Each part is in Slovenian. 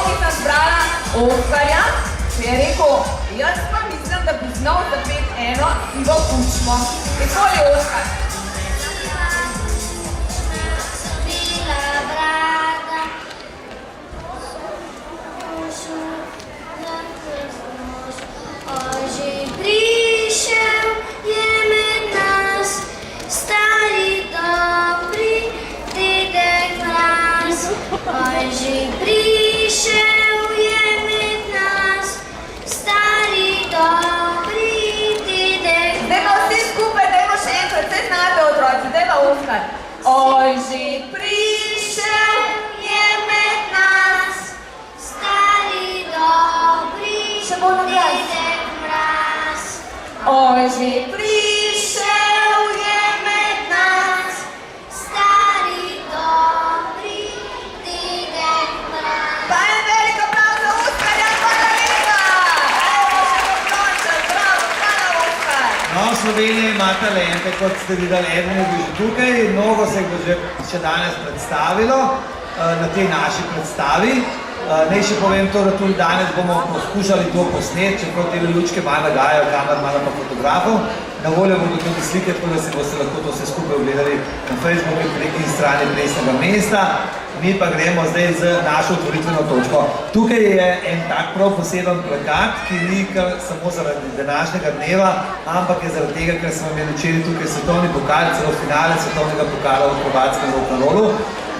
nisem zbrala Oskarja, ki je rekel, jaz pa mislim, da bi znal zapeti eno sivo kučmo. Izvoli, Oskar. Prišel je med nas stari dobri dedek Mraz. Že prišel je med nas stari dobri dedek Mraz. Zdaj pa vsi skupaj, dajmo še enkrat, vse znate otroci, daj pa Oskar. Oj, že prišel je med nas stari dobri Še bolj na glas. dedek Mraz. Oj, že prišel je med nas Stari dobri dedek Mraz. Pa en velik aplavz za Oskarja, hvala lepa! Evo še dokončen, bravo, hvala Oskar! No, Slovenija ima talente, kot ste videli, eden je bil že tukaj, mnogo se jih bo že še danes predstavilo na tej naši predstavi. Naj še povem to, da tudi danes bomo poskušali to posneti, čeprav te lučke malo nagajajo, kamer malo pa fotografov. Na voljo bodo tudi slike, tako da se boste lahko to vse skupaj ogledali na Facebooku in strani Plesnega mesta. Mi pa gremo zdaj z našo otvoritveno točko. Tukaj je en tak prav poseben plakat, ki ni kar samo zaradi današnjega dneva, ampak je zaradi tega, ker smo imeli včeraj tukaj svetovni pokal, celo finale svetovnega pokala v akrobatskem rock'n'rollu.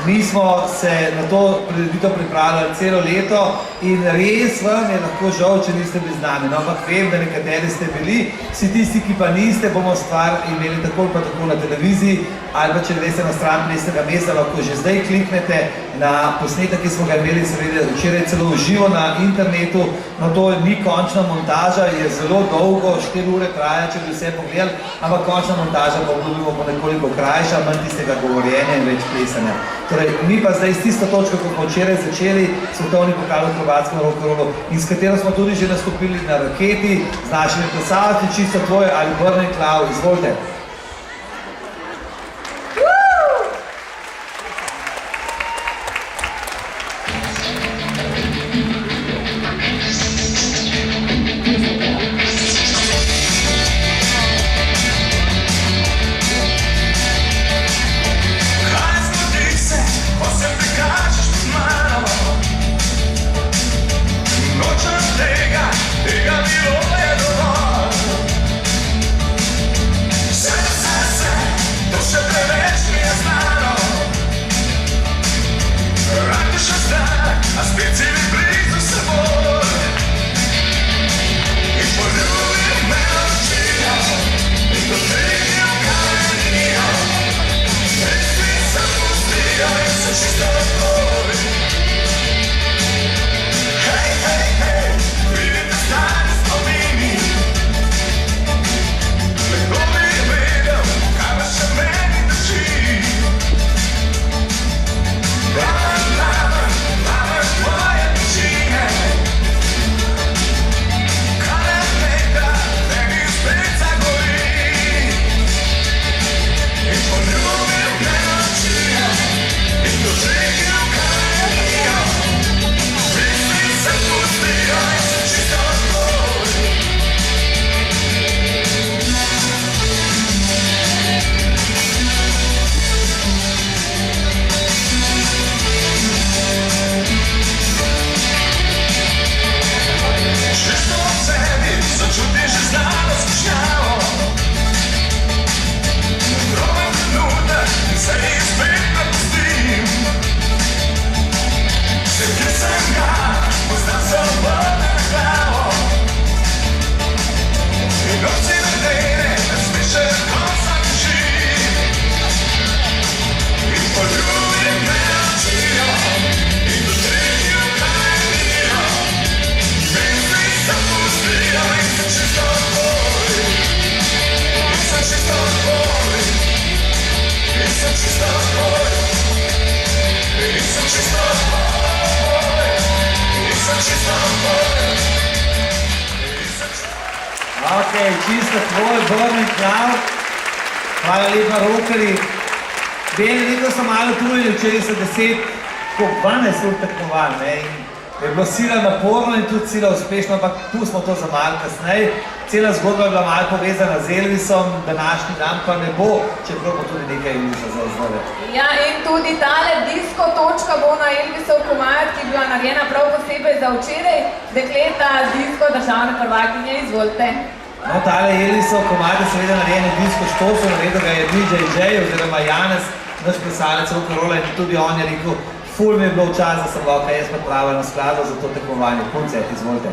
Mi smo se na to prireditev pripravljali celo leto in res vam je lahko žal, če niste bili z nami. No, ampak vem, da nekateri ste bili, vsi tisti, ki pa niste, bomo stvar imeli tako pa tako na televiziji ali pa če veste na stran Plesnega mesta, lahko že zdaj kliknete na posnetek, ki smo ga imeli seveda včeraj celo v živo na internetu. No, to ni končna montaža, je zelo dolgo, 4 ure traja, če bi vse pogledali, ampak končna montaža pa obljubimo po nekoliko krajša, manj tistega govorjenja in več plesanja. Torej, mi pa zdaj s tisto točko, ko smo včeraj začeli svetovni pokal v akrobatskem rock'n'rollu in s katero smo tudi že nastopili na Raketi z našimi plesalci, čisto tvoje ali Brne Klav, izvolite. Ok, čisto tvoj, Brne Klav. Hvala lepa, rokerji. Beli, nekaj so malo trujili, včeraj so 10, 12 ur tekmoval, ne, in je bilo sila naporno in tudi sila uspešno, ampak pustimo to za malo kasneje. Cela zgodba je bila malo povezana z Elvisom, današnji dan pa ne bo, čeprav bo tudi nekaj Elvisa za zdaj. Ja, in tudi tale disko točka bo na Elvisov komad, ki je bila narejena prav posebej za včeraj. Dekleta, disko, državne prvakinje, izvolite. No, tale Elvisov komad je seveda narejen disko štosu, naredil ga je DJ Jay oziroma Janez, naš plesalec rock'n'rolla, in tudi on je rekel, ful mi je bilo včas, da sem lahko jaz pripravljen na skladu za to tekmovanje. Punce, izvolite.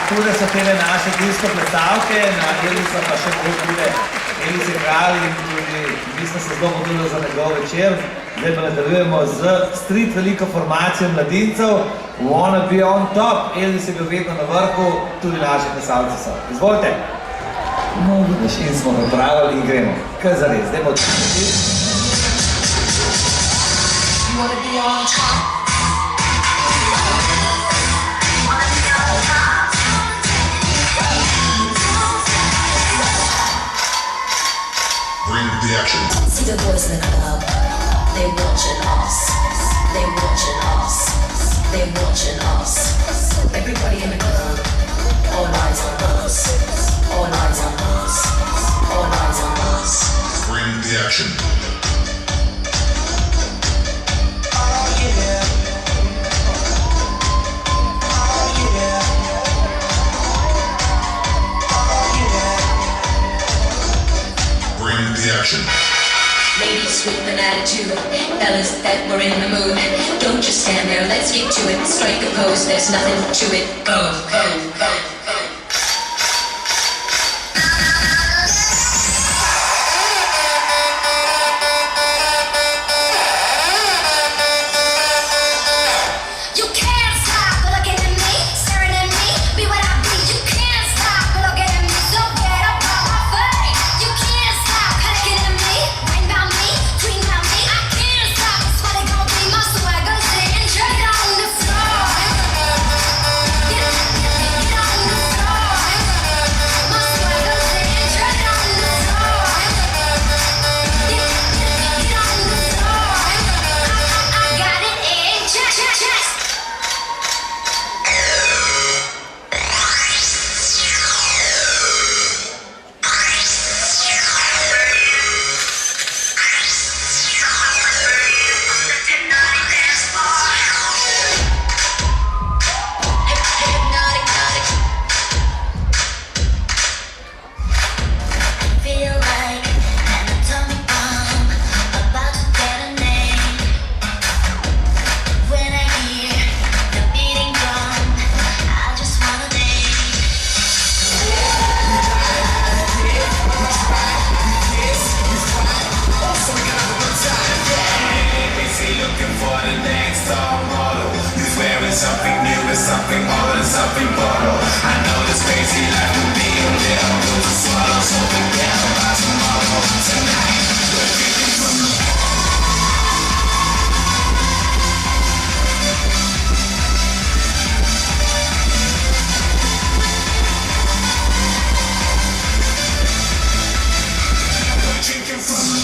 Tudi so tele naše disko predstavke, na Elvisa pa še bolj tudi Elvis je kralj in tudi mi smo se zelo potrudili za njegov večer. Zdaj pa nadaljujemo z street veliko formacijo mladincev Wanna Be On Top. Elvis je bil vedno na vrhu, tudi naši plesalci so. Izvolite! No, vidiš, in smo napravili in gremo. Kaj zares, zdaj bo odprti. Wanna be on top. Bring the action. See the boys in the club, they watching us, they watching us, they watching us. Everybody in the club, all eyes on us, all eyes on us, all eyes on us. Bring the action. Bring the action. Ladies with an attitude, fellas that were in the mood. Don't just stand there, let's get to it. Strike a pose, there's nothing to it. Go, go, go. You can't stop looking at me, staring at me, be what I be. You can't stop looking at me, so get up on my face. You can't stop looking at me, brain about me, dream about me. I can't stop, it's what it gon' be. My swagger's in, get on the floor. Get on something more than something mortal. I know this crazy life will be a little bit to swallow, so forget about tomorrow. Tonight, we're drinking from the drinking from the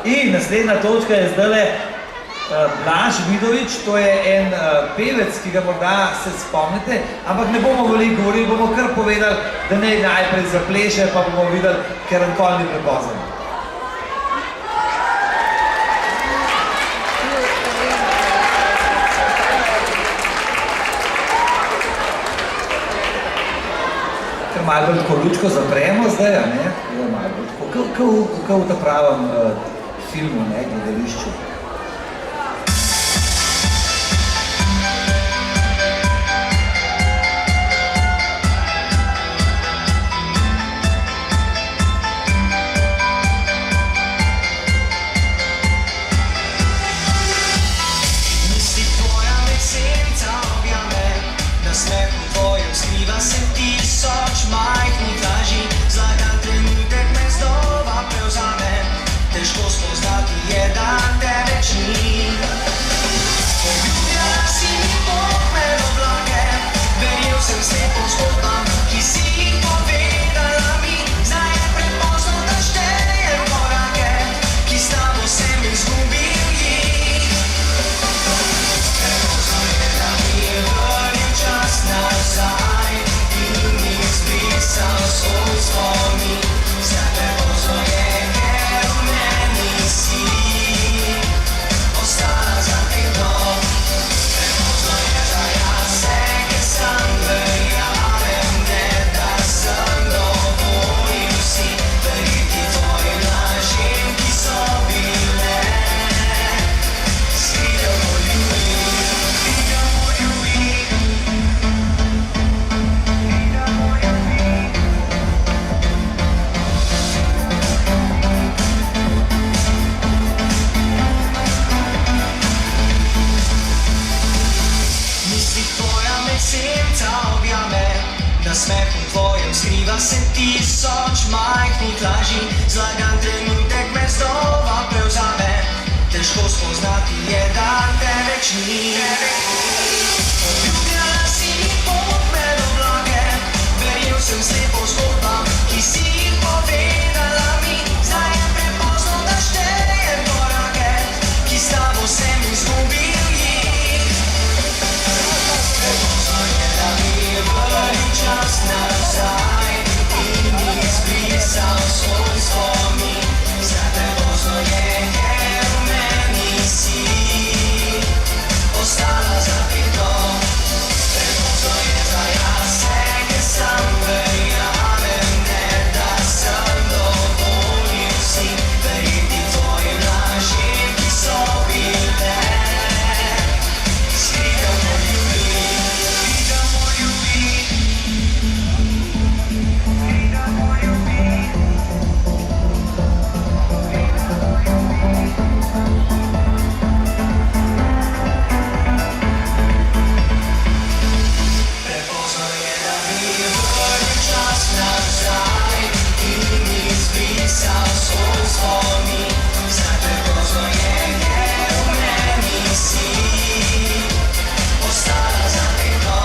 In naslednja točka je zdajle Blaž Vidovič, to je en pevec, ki ga morda se spomnite, ampak ne bomo veliko govorili, bomo kar povedali, da naj najprej zapleše, pa bomo videli, ker nikoli ni prepozno. Ker malo bolj tako lučko zapremo zdaj, a ne? Malo bolj tako, kako v ta pravem filmu, ne, gledališču. Misli tvoja mesenca objame, na smehu tvojem skriva se tisoč majhnih laži. Zlagan trenutek me znova prevzame, težko spoznati je, da te več ni. Poljubljala si mi pot med oblake, verjel sem slepom zgodbam, ki si jih povedala mi. Zdaj je prepozno, da štejem korake, ki s tabo sem izgubil jih. Prepozno je, da mi je vrnil čas nazaj in mi izbrisal svoj spomin. Zdaj prepozno je, ker v meni si ostala za vedno. Prepozno je, da jaz se, ker sam verjamem, ne da sem dovolil si verjeti tvojim lažem, ki so bile skrite v moj ljubi. Skrite v moj ljubi. Skrite v moj ljubi. Misli tvoja mesenca objame, na smehu tvojem skriva se tisoč majhnih laži. Zlagan trenutek me znova prevzame, težko spoznati je, da te več ni. Poljubljala si mi pot med oblake, verjel sem slepom zgodbam, ki si jih povedala mi. Zdaj je prepozno, da štejem korake, ki s tabo sem izgubil jih. Prepozno je, da mi je vrnil čas nazaj in mi izbrisal svoj spomin. Zdaj prepozno je, ker v meni si ostala za vedno. Prepozno je, da jaz se, ker sam verjamem, ne da sem dovolil si verjeti tvojim lažem, ki so bile skrite v moj ljubi. Skrite v moj ljubi. Skrite v moj ljubi. Prepozno je, da mi je vrnil čas nazaj in mi izbrisal svoj spomin. Zdaj prepozno je, ker v meni si ostala za vedno.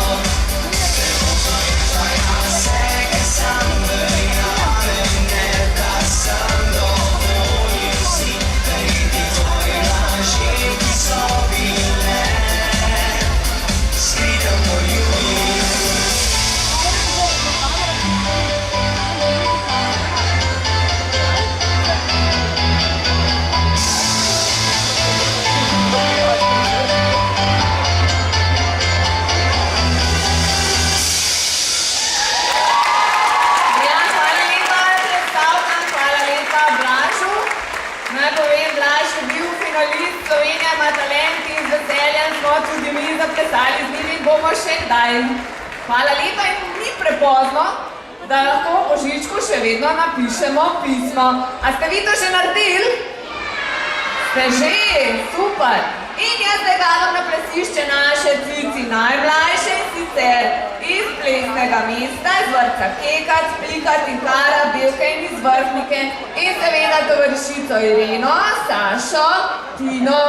Prepozno je, da jaz se, ker sam verjamem, ne da sem dovolil si verjeti tvojim lažem, ki so bile skrite v moj ljubi. Ja, hvala lepa, predstavkam, hvala lepa Blažu. Naj povem, Blaž je bil finalist Slovenija ima talent in z veseljem smo tudi mi zaplesali z njimi in bomo še kdaj. Hvala lepa in ni prepozno, da lahko Božičku še vedno napišemo pismo. A ste vi to že naredili? Ste že? Super! In jaz zdaj vabim na plesišče naše cici najmlajše, in sicer iz plesnega mesta, iz vrtca Kekac, Plikat in Kara, Belke in iz Vrhnike in seveda tovarišico Ireno, Sašo, Tino.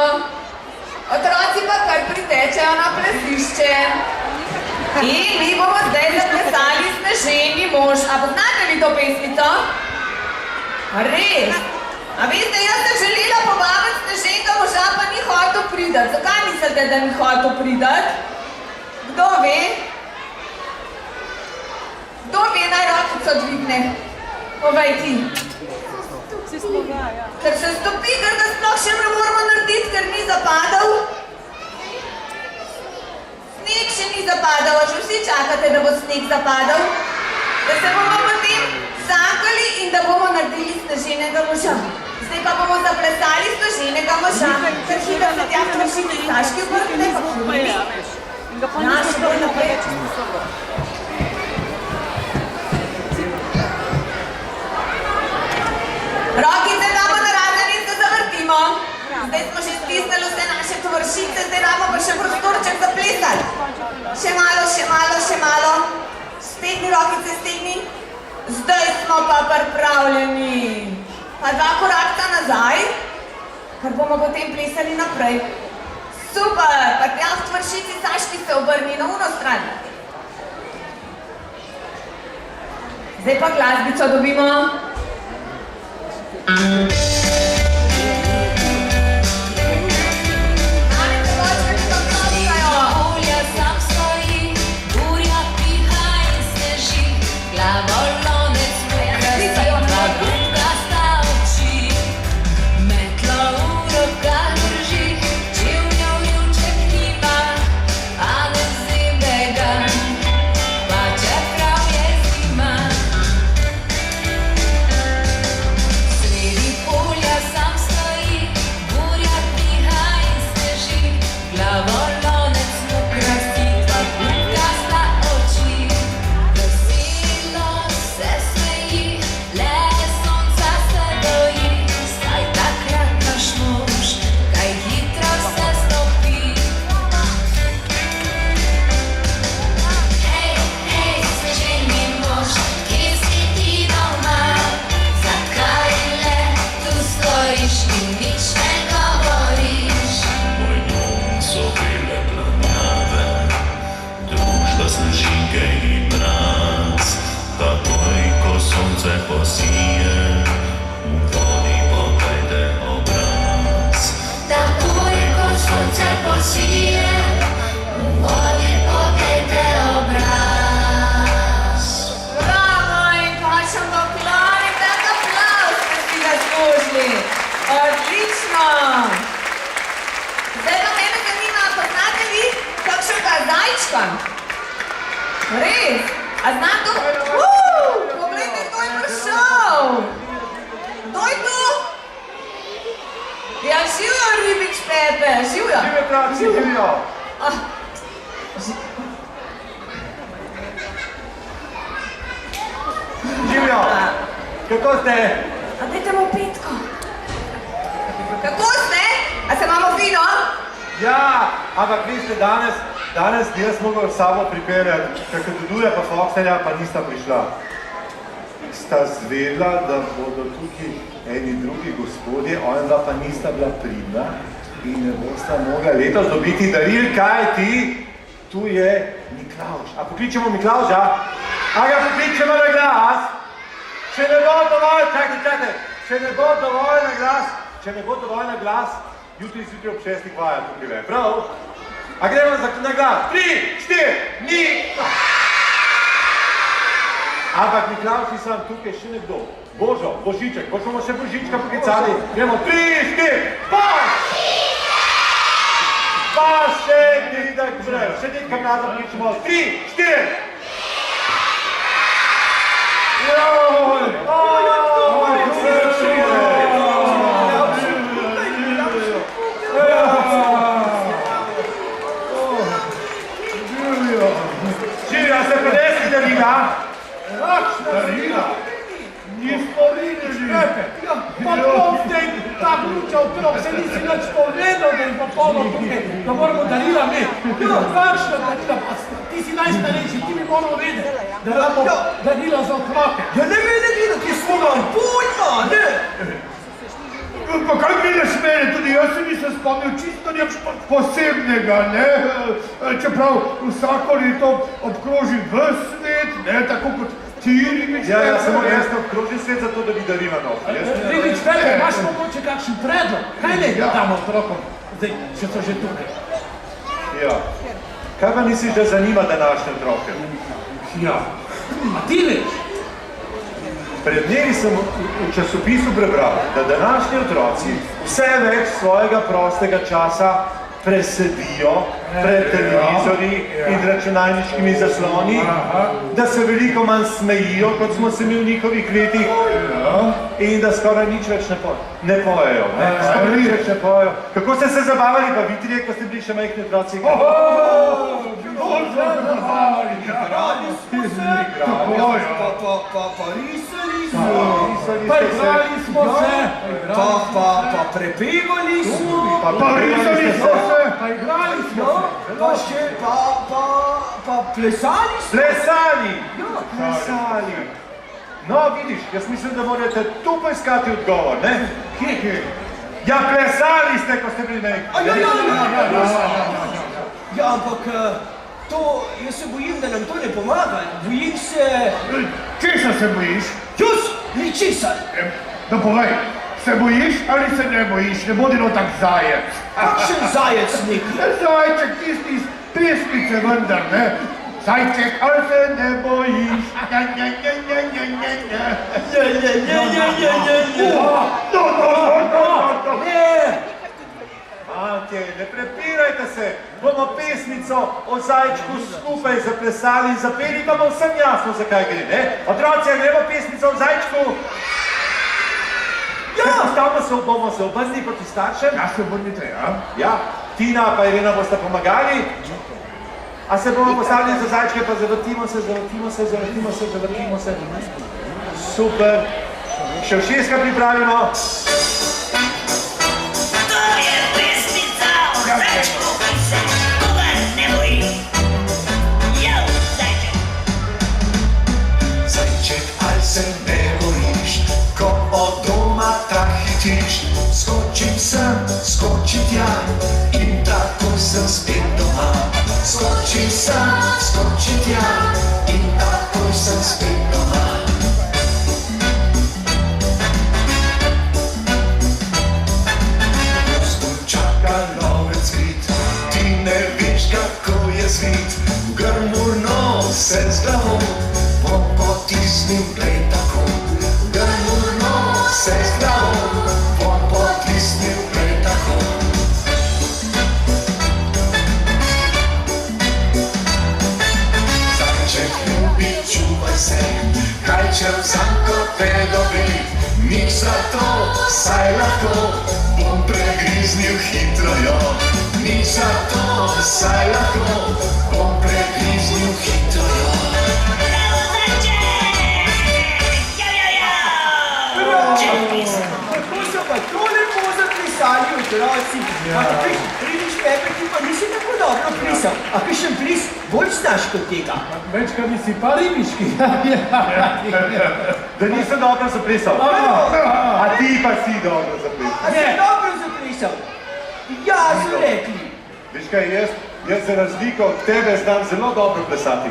Otroci pa kar pritečejo na plesišče. In mi bomo zdaj zaplesali Sneženi mož. A poznate vi to pesmico? Res? A veste, jaz sem želela povabiti Sneženega moža, pa ni hotel priti. Zakaj mislite, da ni hotel priti? Kdo ve? Kdo ve, naj rokico dvigne? Povej ti. Ker se stopi, ker ga sploh še ne moramo narediti, ker ni zapadal. Sneg še ni zapadal, a že vsi čakate, da bo sneg zapadal? Da se bomo potem zakali in da bomo naredili Sneženega moža. Zdaj pa bomo zaplesali Sneženega moža. Ker hitro se tja vršiti Saški vrhne, pa pomeni. Naši bolj naprej. Rokice damo na razen in se zavrtimo. Zdaj smo že stisnili vse naše tovršice, zdaj damo pa še prostorček za plesati. Še malo, še malo, še malo. Stegni rokice, stegni. Zdaj smo pa pripravljeni. Pa dva korakca nazaj, ker bomo potem plesali naprej. Super, pa tja v tvršici Saški se obrni na uno stran. Zdaj pa glasbico dobimo. Odlično! Zdaj pa mene zanima, poznate vi kakšnega zajčka? Res? A zna to? Poglejte, kdo je prišel! Kdo je tu? Ja, živjo, ribič Pepe, živjo! Živjo, traci, živjo! Živjo! Kako ste? A dajte mu petko. Kako ste? A se imamo fino? Ja, ampak vi ste danes bi jaz mogel s sabo pripeljati, ker Duduja pa Foxelja pa nista prišla. Sta zvedla, da bodo tukaj eni drugi gospodje, ona pa nista bila pridna in ne bosta mogla letos dobiti daril, kaj ti? Tu je Miklavž. A pokličemo Miklavža? A ga pokličemo na glas? Če ne bo dovolj, čakajte, če ne bo dovolj na glas, jutri zjutraj ob 6. vaja tukaj le, prav? A gremo na glas? 3, 4, ni! Ampak Miklavž nisem tukaj še nekdo. Božo, Božiček, bomo še Božička poklicali. Gremo 3, 4, pa še nekaj brejo, še nekaj nazad pokličemo. 3, 4! Joj! Živja, se pa desite vi, da? Darila. Nismo videli. Pa prav zdaj, ta gruča otrok, se nisi nič povedal, da je pa polno tukaj, da moramo darila imeti. Ja, kakšna darila, pa ti si najstarejši, ti bi moral vedeti, da imamo darila za otroke. Ja ne vedeti, da ti smo nam pojma, ne? Pa kaj vidiš mene, tudi jaz se nisem spomnil čisto nič posebnega, ne? Čeprav vsako leto obkroži ves svet, ne? Tako kot ti, Ribič. Ja, samo jaz ne obkrožim svet zato, da bi darila nosi. Ribič, Pepe, imaš mogoče kakšen predlog? Kaj ne damo otrokom, zdaj, če so že tukaj? Ja. Kaj pa misliš, da zanima današnje otroke? Ja. A ti veš? Pred dnevi sem v časopisu prebral, da današnji otroci vse več svojega prostega časa presedijo pred televizorji in računalniškimi zasloni, da se veliko manj smejijo, kot smo se mi v njihovih letih, in da skoraj nič več ne pojejo. Skoraj nič več ne pojejo. Kako ste se zabavali, pa vi trije, ko ste bili še majhni otroci? Pa igrali smo se, pa prepegali smo, Pa risali smo se. Pa igrali smo se. pa še, pa plesali smo. Plesali! Plesali! No, vidiš, jaz mislim, da morate tu poiskati odgovor, ne? Kje? Ja, plesali ste, ko ste bili majhni. Ja, ampak to, jaz se bojim, da nam to ne pomaga. Bojim se... Česa se bojiš? Jaz, ničesar. Da povej, se bojiš ali se ne bojiš? Ne bodi no tak zajec. Kakšen zajec neki? Zajček tisti iz pesmice vendar, ne? Zajček, ali se ne bojiš? No. Mantje, ne prepirajte se, bomo pesmico o zajčku skupaj zaplesali in zapeli, pa bo vsem jasno, zakaj gre, ne? Otroci, a gremo pesmico o zajčku? Ja! Stavno bomo se obrnili proti staršem. Ja, se obrnite, ja? Ja, Tina pa Irena bosta pomagali. A se bomo postavili za zajčke, pa zavrtimo se. Super. Še všeska pripravimo. To je pesnica o zajčku, ki se koga ne boji. Jo, zajček. Zajček, ali se ne bojiš, ko od doma tak hitiš? Skočim sem, skočim tja in tako sem spet doma. Skočim sem, skočim tja in tako sem spet doma. Gozdu čaka lovec skrit, ti ne veš, kako je zvit. Grmurno se z glavo bom potisnil, glej tako. Grmurno se z glavo bom potisnil, glej tako. Zajček ljubi, čuvaj se, kaj če vzanko te dobi. Nič za to, saj lahko bom pregriznil hitro jo. Nič za to, saj lahko bom pregriznil hitro jo. Bravo, zajček! Jo! Kako so pa to lepo zaplesali otroci. Ampak vidiš, Pepe, ti pa nisi tako dobro plesal. A kakšen ples bolj znaš kot tega? Večkrat bi si pa ribiški. Da nisem dobro zaplesal. A ti pa si dobro zaplesal. A si dobro zaplesal? Ja, so rekli. Veš kaj, jaz za razliko od tebe znam zelo dobro plesati.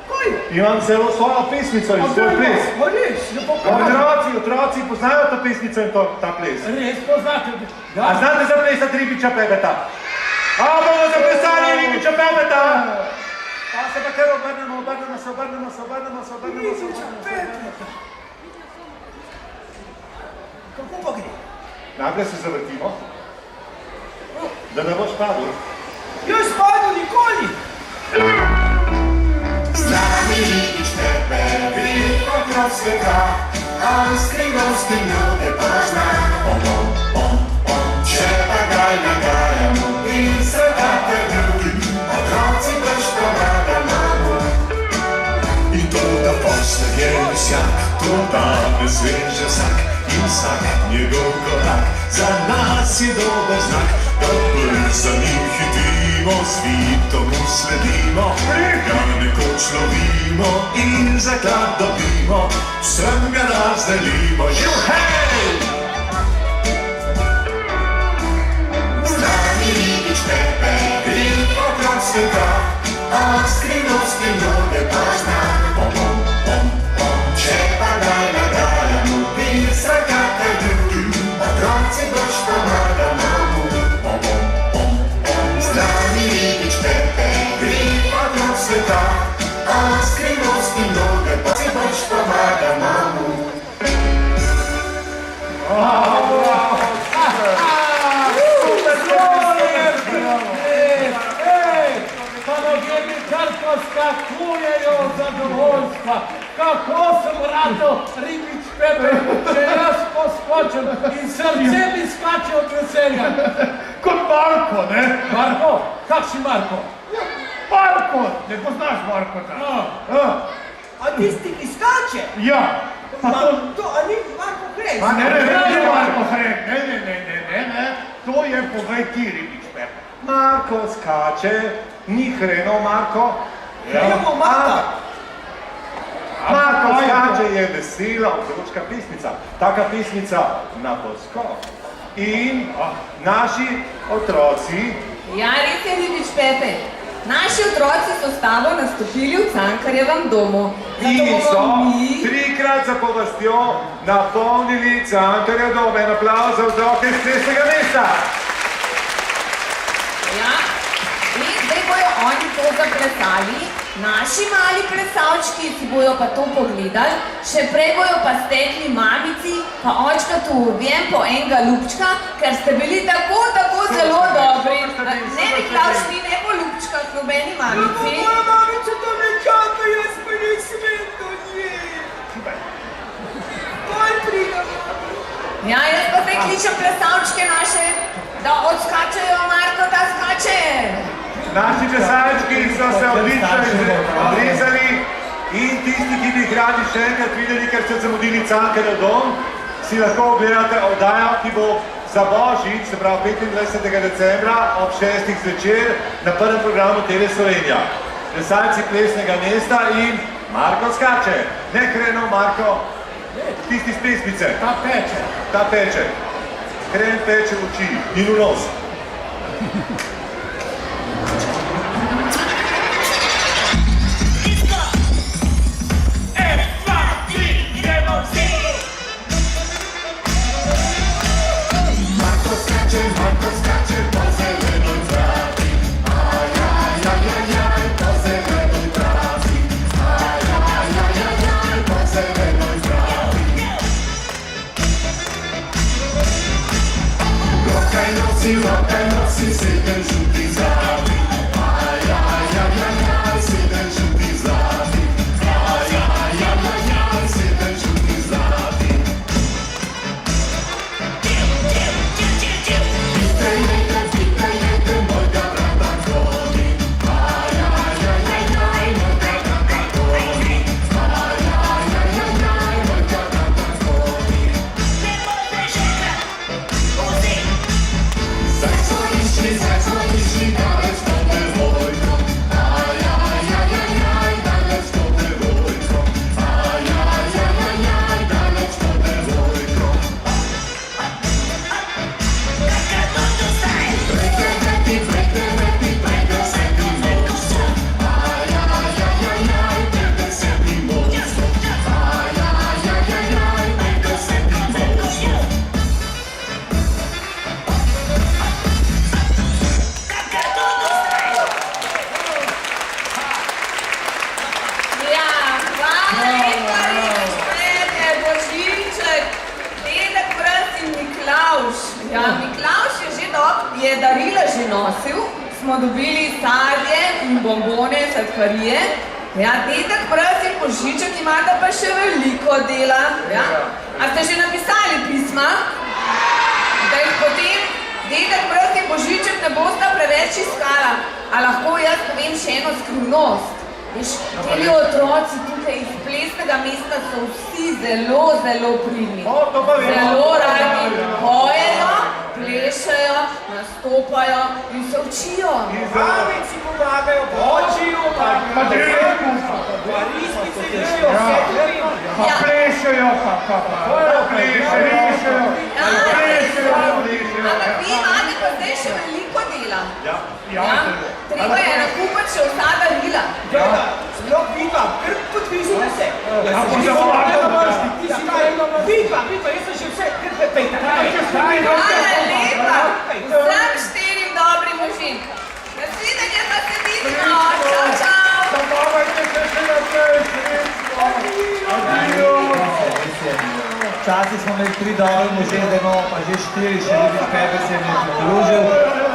Kaj? Imam zelo svojo pesmico in svoj ples. A res, lepo povedal. Otroci poznajo to pesmico in ta ples. Res poznate. A znate zaplesati Ribiča Pepeta? A bomo zaplesali Ribiča Pepeta? Pa se pa kar obrnemo. Kako pa gre? Najprej se zavrtimo, da ne boš padel. Jaz padel nikoli. Z nami Ribič Pepe, velik okrog sveta, on skrivnosti ljude pozna. Če pa kaj nagajamo in sveta pred drugim, otroci brž pomagamo mu. In to, da posle je vsak to danes veže vsak in vsak njegov korak. Za nas je dober znak, da za njim hitimo, svitomu sledimo, ga nekoč lovimo in zaklad dobimo, vsem ga razdelimo. Živ, hej! Z nami Ribič Pepe, in okrog sveta, od skrivnosti mnoge pa zna. Če pa daj nagajamo, bi srakata ljubi, otroci boš pomagamo mu. Z nami Ribič Pepe, gre okrog sveta, od skrivnosti mnoge pa si boš pomagamo mu. Skakujejo zadovoljstva, kako sem rato Ribič Pepe, če jaz poskočim in srce mi skače od veselja. Kot Marko, ne? Marko? Kak si Marko? Marko, ne poznaš Markota? A tisti, ki skače? Ja. A ni Marko Hrek? Ne, Marko Hrek, ne, to je povej ti, Ribič Pepe. Marko skače, ni Hreno Marko. Hreno Marko. Marko skače je vesela otroška pesmica. Taka pesmica na poskok. In naši otroci... Ja, res je, Ribič Pepe. Naši otroci so s tabo nastopili v Cankarjevem domu. In so trikrat zapovrstjo napolnili Cankarjev dom. En aplavz za otroke iz Cestnega mesta. Ja, in zdaj bojo oni to zaplesali, naši mali plesavčki si bojo pa to pogledali, še prej bojo pa stekli mamici, pa očkatu v objem po enega ljubčka, ker ste bili tako zelo dobri. Ne Miklavž, ni ne po ljubčkah, nobeni mamici. Moja mamica to me čaka, jaz pa ne smem do nje. Kaj pridem? Ja, jaz pa zdaj kličem plesavčke naše, da odskačejo, Marko, da skače. Naši plesalčki so se odlično odrezali in tisti, ki bi jih radi še enkrat videli, ker ste zamudili Cankarjev dom, si lahko ogledate oddajo, ki bo za Božič, se pravi 25. decembra ob 6. zvečer na prvem programu TV Slovenija. Plesalci Plesnega mesta in Marko skače. Ne Hreno, Marko, tisti z pesmice. Ta peče. Hren peče v oči in v nos. Rokaj nosi, sedem žuti zlati. Aj, sedem žuti zlati. Aj, sedem žuti zlati. Pitajte, mojega brata koni. Aj, mojega brata koni. Aj, mojega brata koni. Zdaj so išli daleč to devojko. Aj, daleč to devojko. Aj, daleč to devojko. Prejde sedi mosto. Aj, prejde sedi mosto. Aj, prejde sedi mosto. Ja, hvala lepa, Ribič Pepe, Božiček, dedek Mraz in Miklavž. Ja, Miklavž je darila že nosil, smo dobili sadje in bombone, sladkarije. Ja, dedek Mraz in Božiček imata pa še veliko dela. Ja. A ste že napisali pisma? Da jih potem dedek Mraz in Božiček ne bosta preveč iskala. A lahko jaz povem še eno skrivnost? Veš, teli otroci tukaj iz plesnega mesta so vsi zelo, zelo pridni. Zelo radi pojejo, plešejo, nastopajo in se učijo. Babici pomagajo, očijo, pa dreku, pa riski se jejo, vse tukaj. Pa plešejo, pa plešejo. Ampak vi imate pa zdaj še veliko dela. Treba je nakupati še vsa darila. Sploh vidva, kar podvizite se. Vidva, jaz sem že vse, kar pepejta. Hvala lepa vsem 4 dobrim možim. Nasvidenje pa se vidimo. Čau, čau. Zabavajte se še naprej, Včasih smo imeli 3 dobre može, zdaj imamo pa že 4, še Ribič Pepe se mi je pridružil.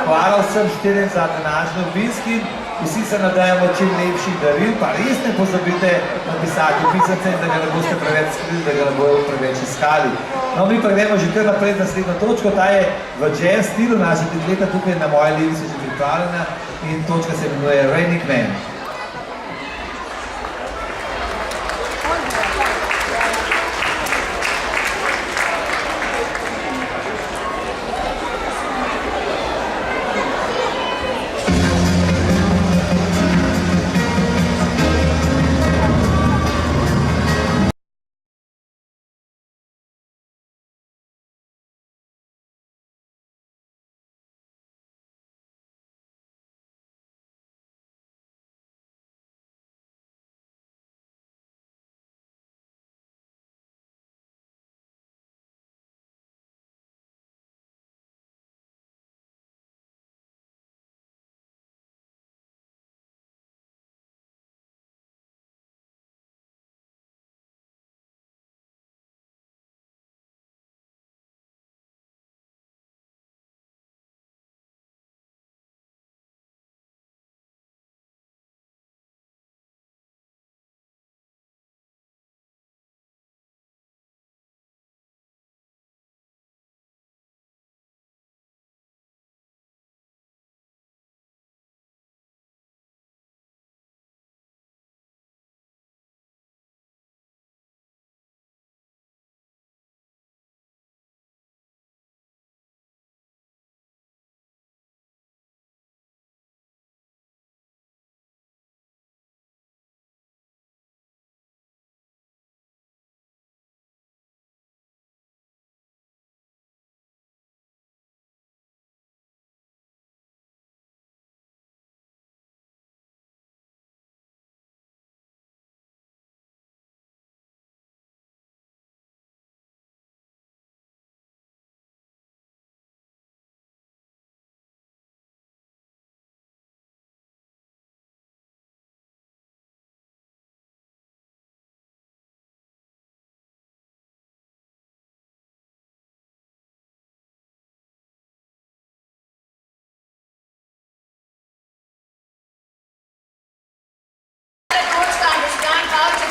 Hvala vsem 4 za današnji obisk in vsi se nadajamo čim lepših daril, pa res ne pozabite napisati pisance in da ga ne boste preveč skrili, da ga ne bojo preveč iskali. No, mi pa gremo že kar naprej na naslednjo točko, ta je v jazz stilu, naša dekleta tukaj na moje levi se že pripravljena in točka se imenuje Raining Man.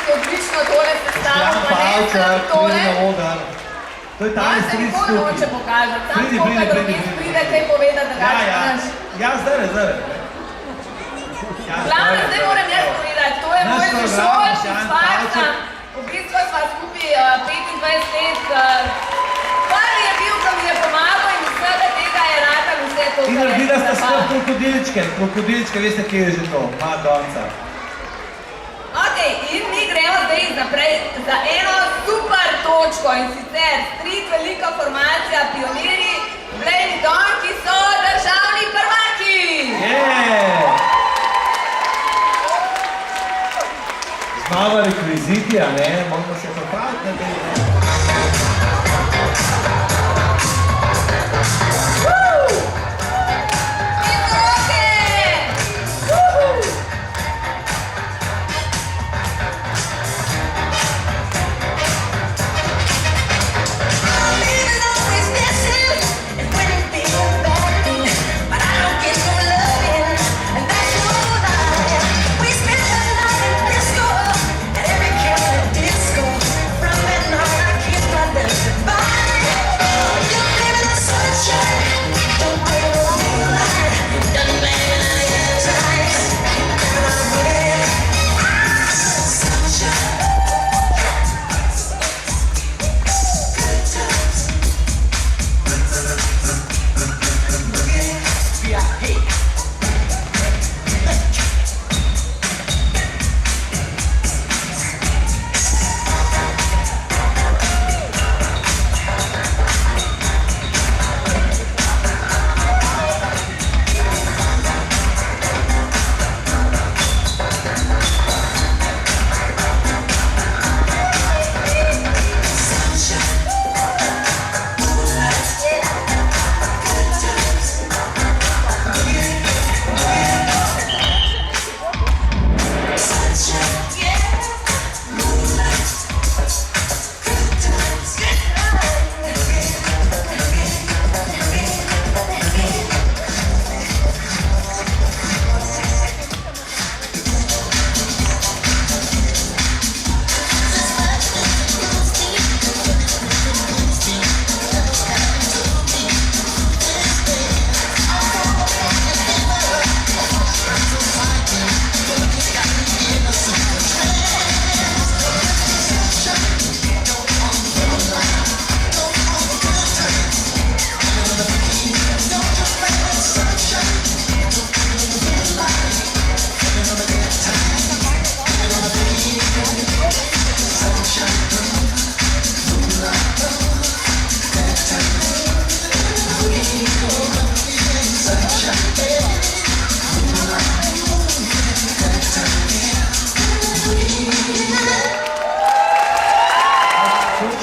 Odlično tole sestavljamo, pa ne samo tole. To je tale stric tukaj. Ja, se nikoli noče pokazati, sam tukaj drugim pride kaj povedati, da ga znaš. Ja, zdaj. Glavno, zdaj moram jaz povedati, to je moj sošolec iz faksa. V bistvu sva skupaj 25 let. Prvi je bil, ko mi je pomagal in vsega tega je ratal vse to. In naredila sta sploh krokodilčke, veste, kje je že to, Madonca. Ok, in mi gremo zdaj naprej za eno super točko in sicer street velika formacija pionirji Blejni Don, ki so državni prvaki! Znova rekviziti, a ne? Moramo se popraviti na tej. Disco, from that night I kissed my desert body.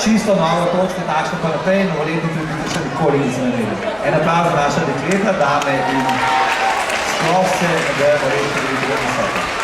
čisto novo točko, takšno pa naprej, novoletni prebite še nikoli nismo imeli. En aplavz za naša dekleta, dame in sploh se nadejamo reči, da bi bilo visoko.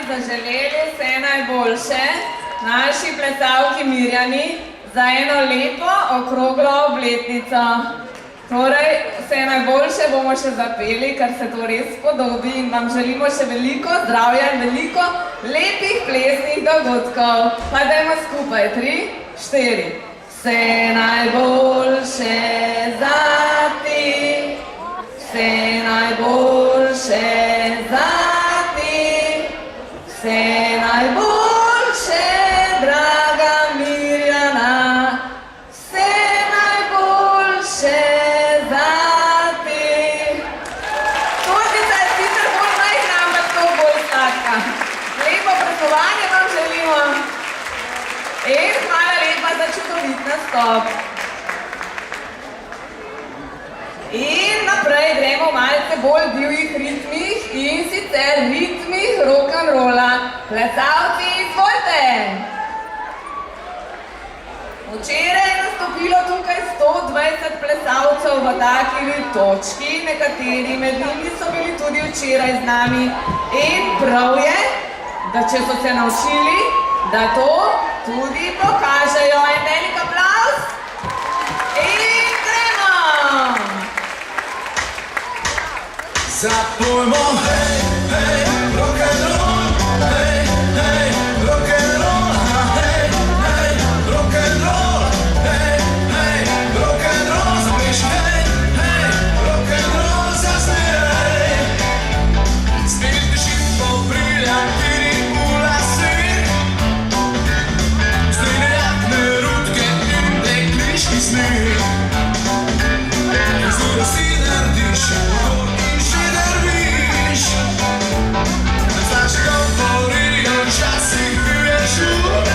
zaželeli vse najboljše naši plesalki Mirjani za eno lepo okroglo obletnico. Torej, vse najboljše bomo še zapeli, ker se to res spodobi in vam želimo še veliko zdravja in veliko lepih plesnih dogodkov. Pa dajmo skupaj, 3, 4. Vse najboljše za ti, vse najboljše za ti, vse najboljše, draga Mirjana, vse najboljše. Vam želimo in hvala lepa za čudovit nastop. In naprej gremo malce bolj divjih ritmih in sicer ritmih rock'n'rolla. Plesalci, izvolite! Včeraj je nastopilo tukaj 120 plesalcev v taki točki, nekateri med njimi so bili tudi včeraj z nami. In prav je, da če so se naučili, da to tudi pokažejo. En velik aplavz in gremo! Zapojmo, hej, hej, rock'n'roll, hej, hej, rock'n'roll, hej, hej, rock'n'roll, hej, hej, rock'n'roll, zapiš, hej, hej, rock'n'roll, zasmej. Spet dišim po briljantih Zelo si narediš, gor in še drviš. Ne znaš govorijo, včasih bil je žur.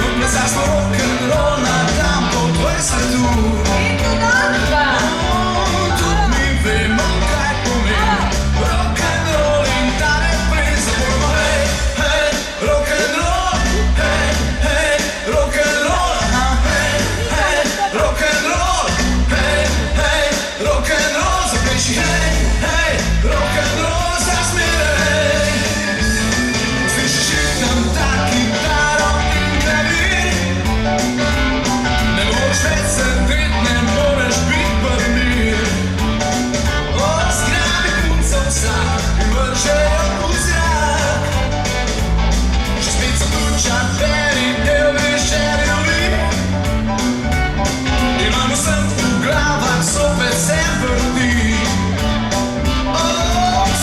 Odplesaš smo rock'n'roll na tam po 20 ur. In to danska! Tudi mi vemo, kaj pomeni rock'n'roll in ta refren. Zapojmo, hej, hej, rock'n'roll, hej, hej, rock'n'roll, hej, hej, rock'n'roll, hej, hej, rock'n'roll, zapiši, hej, hej, rock'n'roll, zasmej. Slišiš tam ta kitaro in klavir, ne moreš več sedeti, ne moreš biti prmir. Zgrabi punca vsak in vržejo v zrak. Še spet so tuča, beri, Elvis, Jerry Lee. Imamo sem v glavah, zopet se vrti.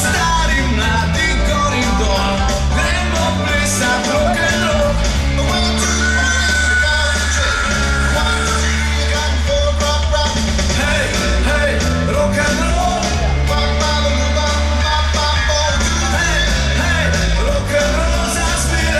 Stari, mladi, gor in dol, gremo plesat rock'n'roll. 1, 2, 3, 1, 2, 3, 4, rock. Hej, hej, rock'n'roll. Hej, hej, rock'n'roll, zasmej.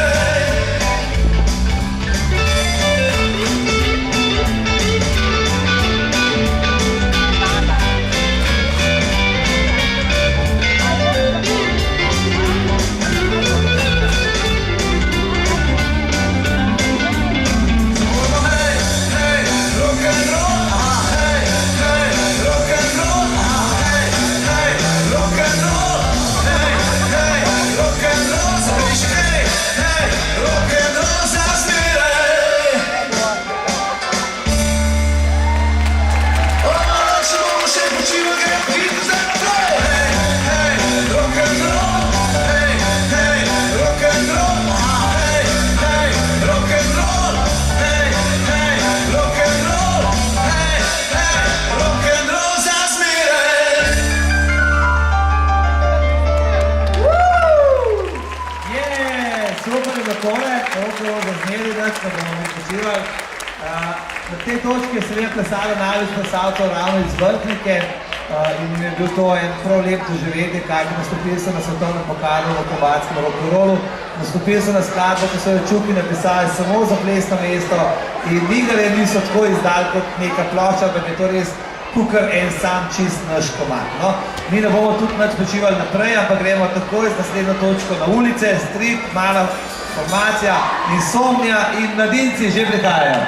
Na tej točki je seveda plesalo največ plesalcev ravno iz Vrhnike in je bil to en prav lep doživetje, kajti nastopili so na svetovnem pokalu v akrobatskem rock'n'rollu, nastopili so na skladbo, ko so jo Čuki napisali samo za plesno mesto in nikdar niso tako izdali kot neka ploča, ampak je to res kukar en sam čist naš komad. No? Mi ne bomo tudi nič počivali naprej, ampak gremo takoj z naslednjo točko na ulice, strip, mala formacija, Insomnia in mladinci že prihajajo.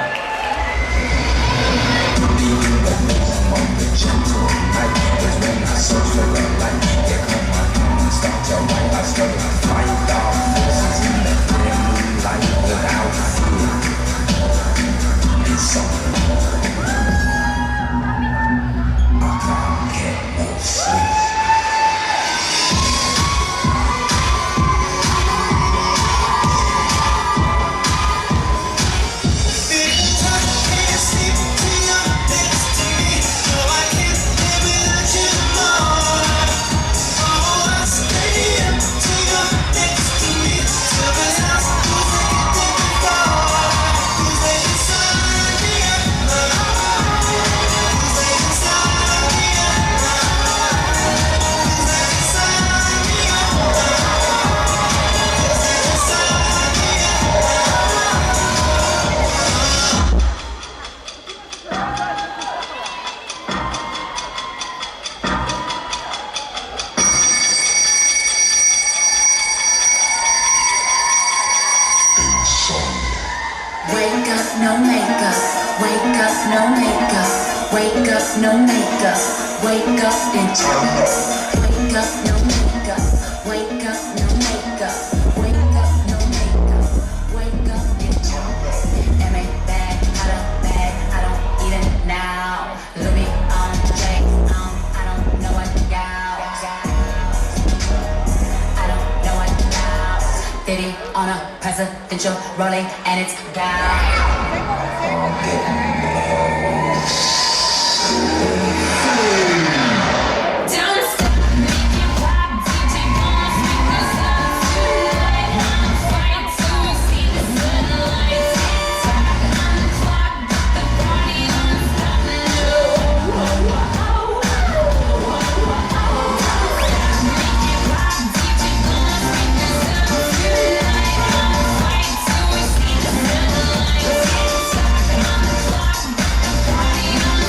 no makeup. Wake up, no makeup. Wake up, no makeup. Wake up in China. Wake up, no makeup. Wake up, no makeup. Wake up, no makeup. Wake up in China. M.A. bad, I don't even now. Louis on James, I don't know what gal. I don't know what gal. Diddy on a presidential rolling and it's down. Don't stop, make it pop, DJ Boss, because I'm too late. I'm fighting to see the sunlight. Tick-tock on the clock, got the party on stop. Make it pop, DJ Boss, because I'm too late. I'm fighting to see the sunlight. Tick-tock on the clock, got the party on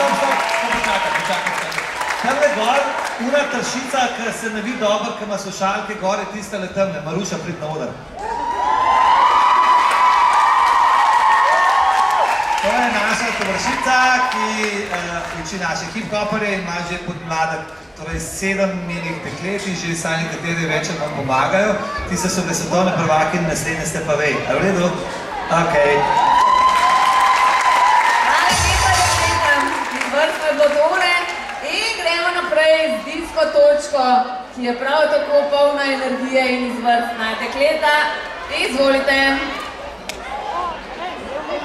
Stop. Tamle gor, una tršica, ki se ne vidi dobro, ki ima slušalke gor, je tistale tamle. Maruša, prid na oder. To je naša tovarišica, ki uči naše hip-hopere in ima že podmladek, torej 7 njenih deklet in že saj nekateri več nam pomagajo. Tiste so bile svetovne prvake in naslednje ste pa vej. A v redu? Okej. Vrstne bodole in gremo naprej z disko točko, ki je prav tako polna energije in izvrstna. Dekleta, izvolite.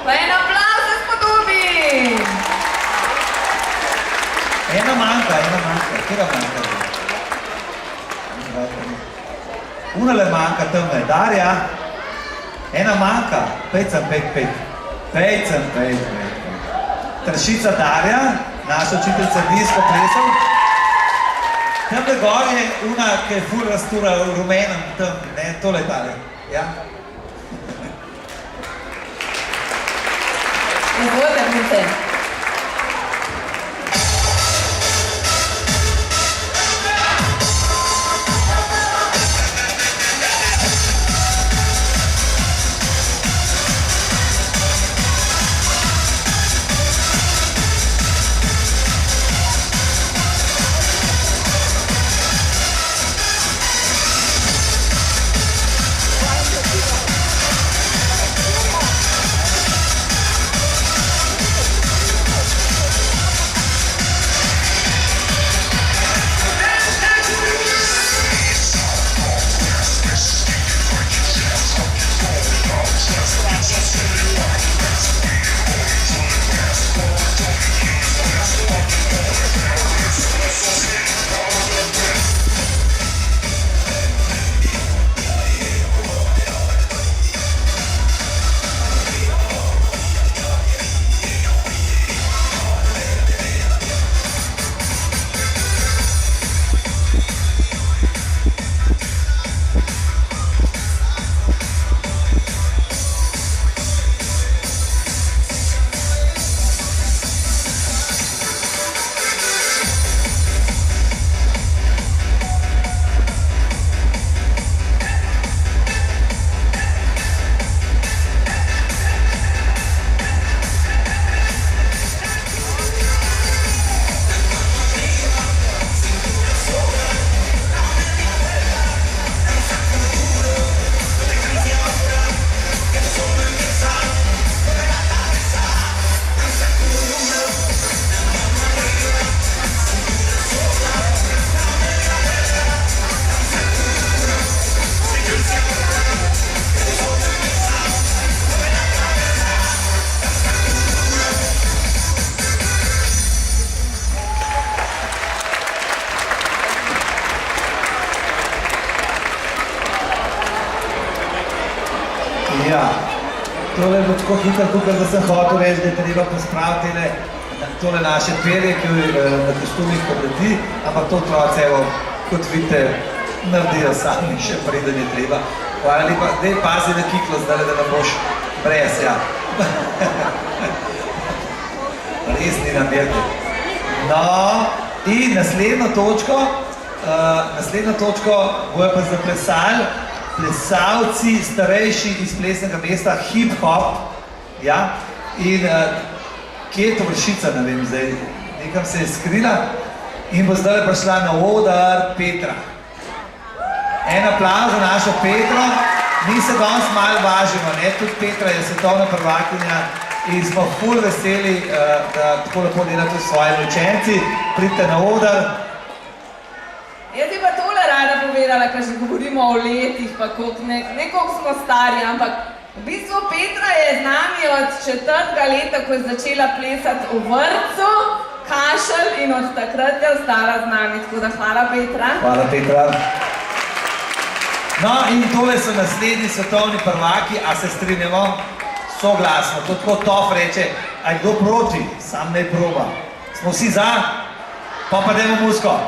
Pa en aplavz se spodobi. Ena manjka. Kjera manjka? Unale manjka tamle. Darja, ena manjka. Pejt. Tršica Darja, naša učiteljica disko plesov. Tamle gor je una, ki je ful rastura v rumenem tam, ne, tole tale. Ja? Izvolite, pite. Tole je bilo tako hitro tukaj, da sem hotel reči, da je treba pospraviti tole naše perje, ki na kostumih podleti, ampak to otroci, evo, kot vidite, naredijo sami, še preden je treba. Hvala lepa, daj pazi na kiklo zdaj, da ne boš brez, ja. Res ni namerno. No, in naslednjo točko bojo pa zaplesali plesalci starejši iz plesnega mesta hip-hop, ja, in kje je to vršica, ne vem zdaj, nekam se je skrila in bo zdaj prišla na oder Petra. En aplavz za našo Petro, mi se danes malo važimo, ne, tudi Petra je svetovna prvakinja in smo ful veseli, da tako lepo delate s svojimi učenci, pridite na oder. Jaz bi pa tole rada povedala, ker že govorimo o letih, pa ne koliko smo stari, ampak v bistvu Petra je z nami od 4. leta, ko je začela plesati v vrtcu, Kašelj, in od takrat je ostala z nami, tako da hvala Petra. Hvala Petra. No in tole so naslednji svetovni prvaki, a se strinjamo? Soglasno, to tako Tof reče, a je kdo proti, sam naj proba. Smo vsi za? Pa dajmo muziko.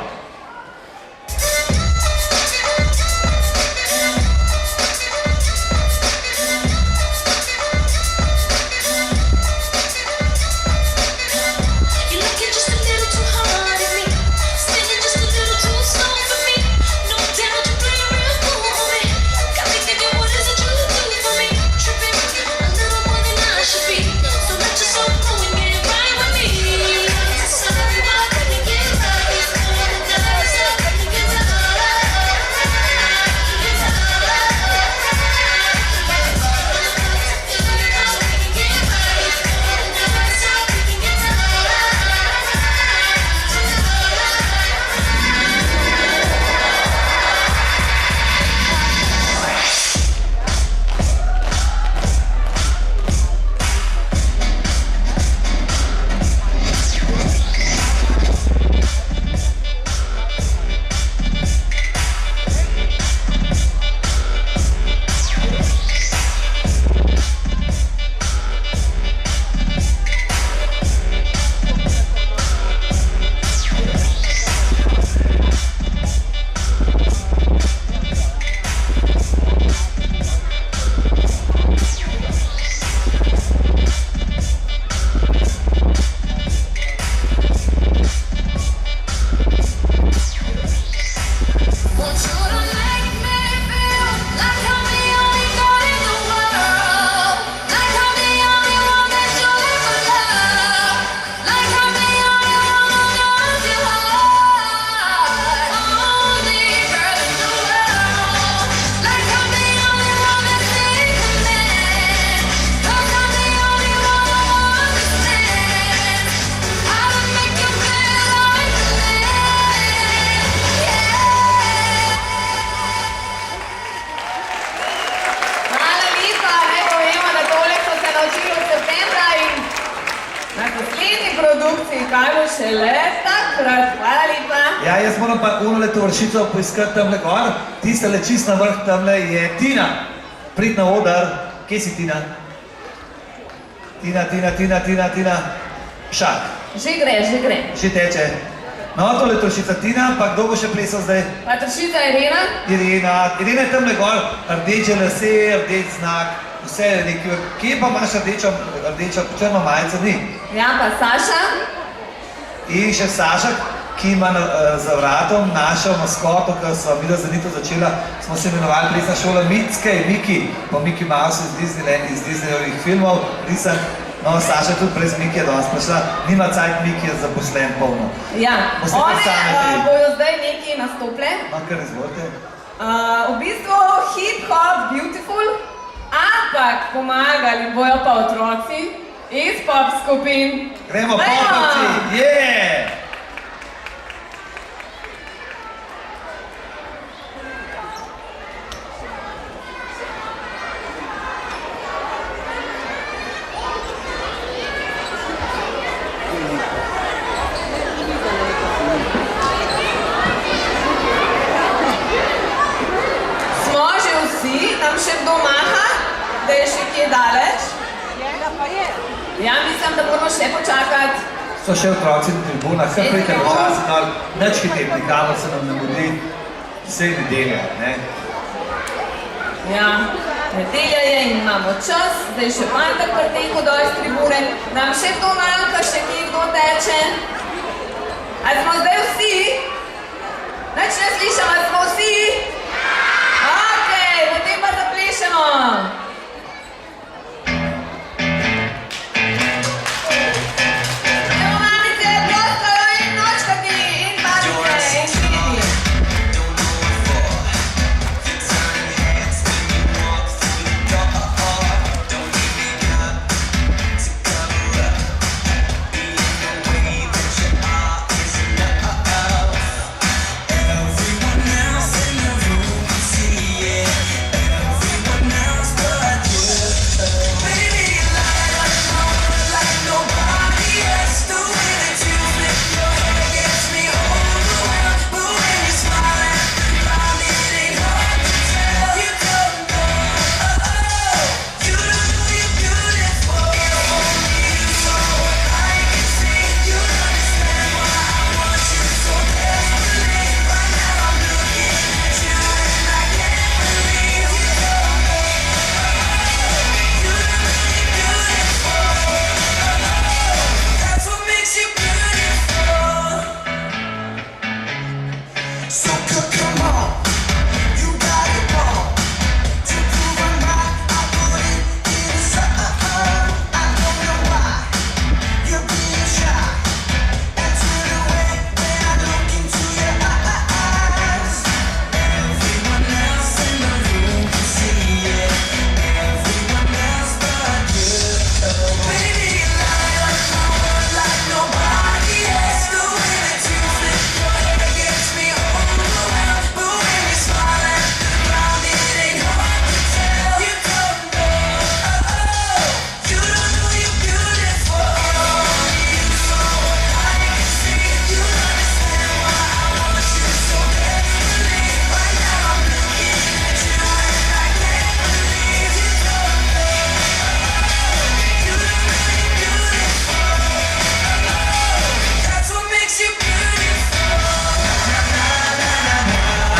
kaj bo šele takrat, hvala lepa. Ja, jaz moram pa unole tovršico poiskati tamle gor, tistale čist na vrh tamle je Tina. Prid na odar, kje si Tina? Tina, Šak. Že gre. Že teče. No, tole tovršica Tina, pa kdo bo še plesal zdaj? Pa tovršica Irena? Irena je tamle gor, rdeče lase, rdeč znak, vse je nekaj. Kje pa imaš rdečo črno majico, ni? Ja, pa Saša? In še Saša, ki ima za vratom našo maskoto, ki smo mi za Nito začela, smo se imenovali plesna šola Miki, po Mickey Mouse iz Disneyovih filmov, risan. No, Saša tudi brez Mikija danes prišla, nima cajt Mikija zaposlen polno. Ja, one bojo zdaj nekaj nastople. No, kar izvolite. V bistvu hip-hop, beautiful, ampak pomagali bojo pa otroci iz pop skupin. Gremo popovci, je! Smo že vsi, nam še kdo maha, da je še kje daleč? Ja mislim, da moramo še počakati. So še otroci na tribunah, kar pridite počasi dol, nič hiteti, nikamor se nam ne mudi, vse nedelja, ne? Ja, nedelja je in imamo čas, zdaj še fantak preteku dol z tribune. Nam še kdo manjka, še kje kdo teče? A smo zdaj vsi? Nič ne slišam, a smo vsi? Okej, potem pa zaplešemo. Evo mamice, ploskajo in nočkati, in babice, in širiti.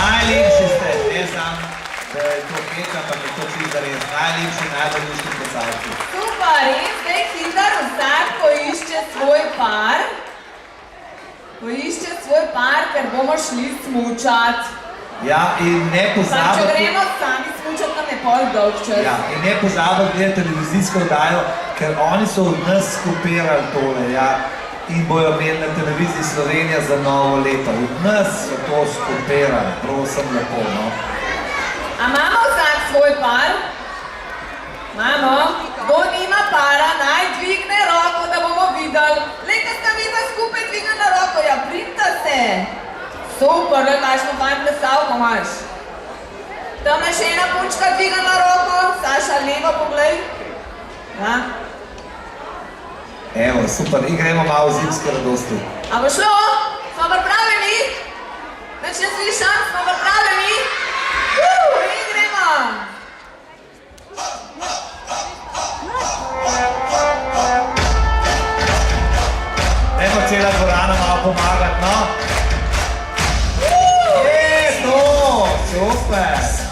Najlepši ste, ne znam, da je to peča, pa je to čisto zares. Najlepši, najboljši plesalci. Super, in zdaj hitro vsak poišče svoj par. Poišče svoj par, ker bomo šli smučat. Ja, in ne Pa če pozabite... gremo sami smučat, nam je pol dolg čas. Ja, in ne pozabite gledati televizijsko oddajo, ker oni so od nas skopirali tole, ja. In bojo imeli na televiziji Slovenija za novo leto. Od nas so to skopirali, prosim lepo, no. A imamo vsak svoj par? Imamo? Kdo nima para, naj dvigne roko, da bomo videli. Lej, da sta vidva skupaj dvignila roko, ja, pridta se. Super, le, kakšno fajn plesalko imaš. Tam je še ena punčka dvignila roko, Saša, levo poglej. Ja? Evo, super, in gremo malo v zimske radosti. A bo šlo? Smo pripravljeni? Nič ne slišam, smo pripravljeni? In gremo! Dajmo cela dvorana malo pomagati, no? Je, to, super!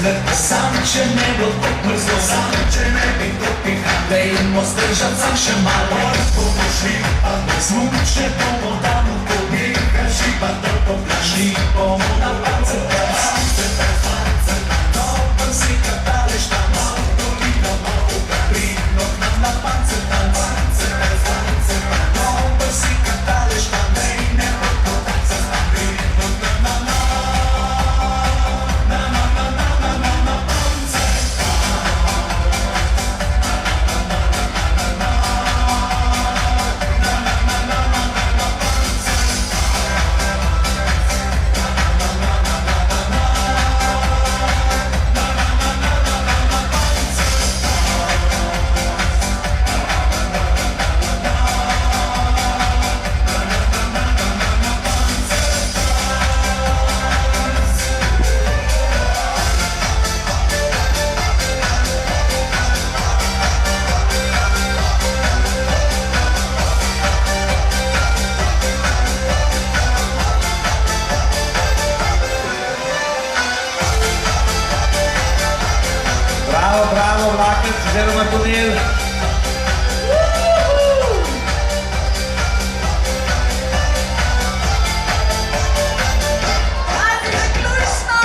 svet, sam če ne bo tako mrzlo, sam če ne bi dopihal, dajmo zdržat sam še malo. Bomo šli, a ne smuče bomo tam v pobjega, šiba do poblašli bomo na palce, palce, palce, dobro si katališ tam, malo dolina, malo kaprino, nam na palce, palce, palce, dobro si katališ tam, dej ne bo palce, kaprino, na na na. Bravo, bravo, vlakec, oziroma tunel. Hajde, zaključno!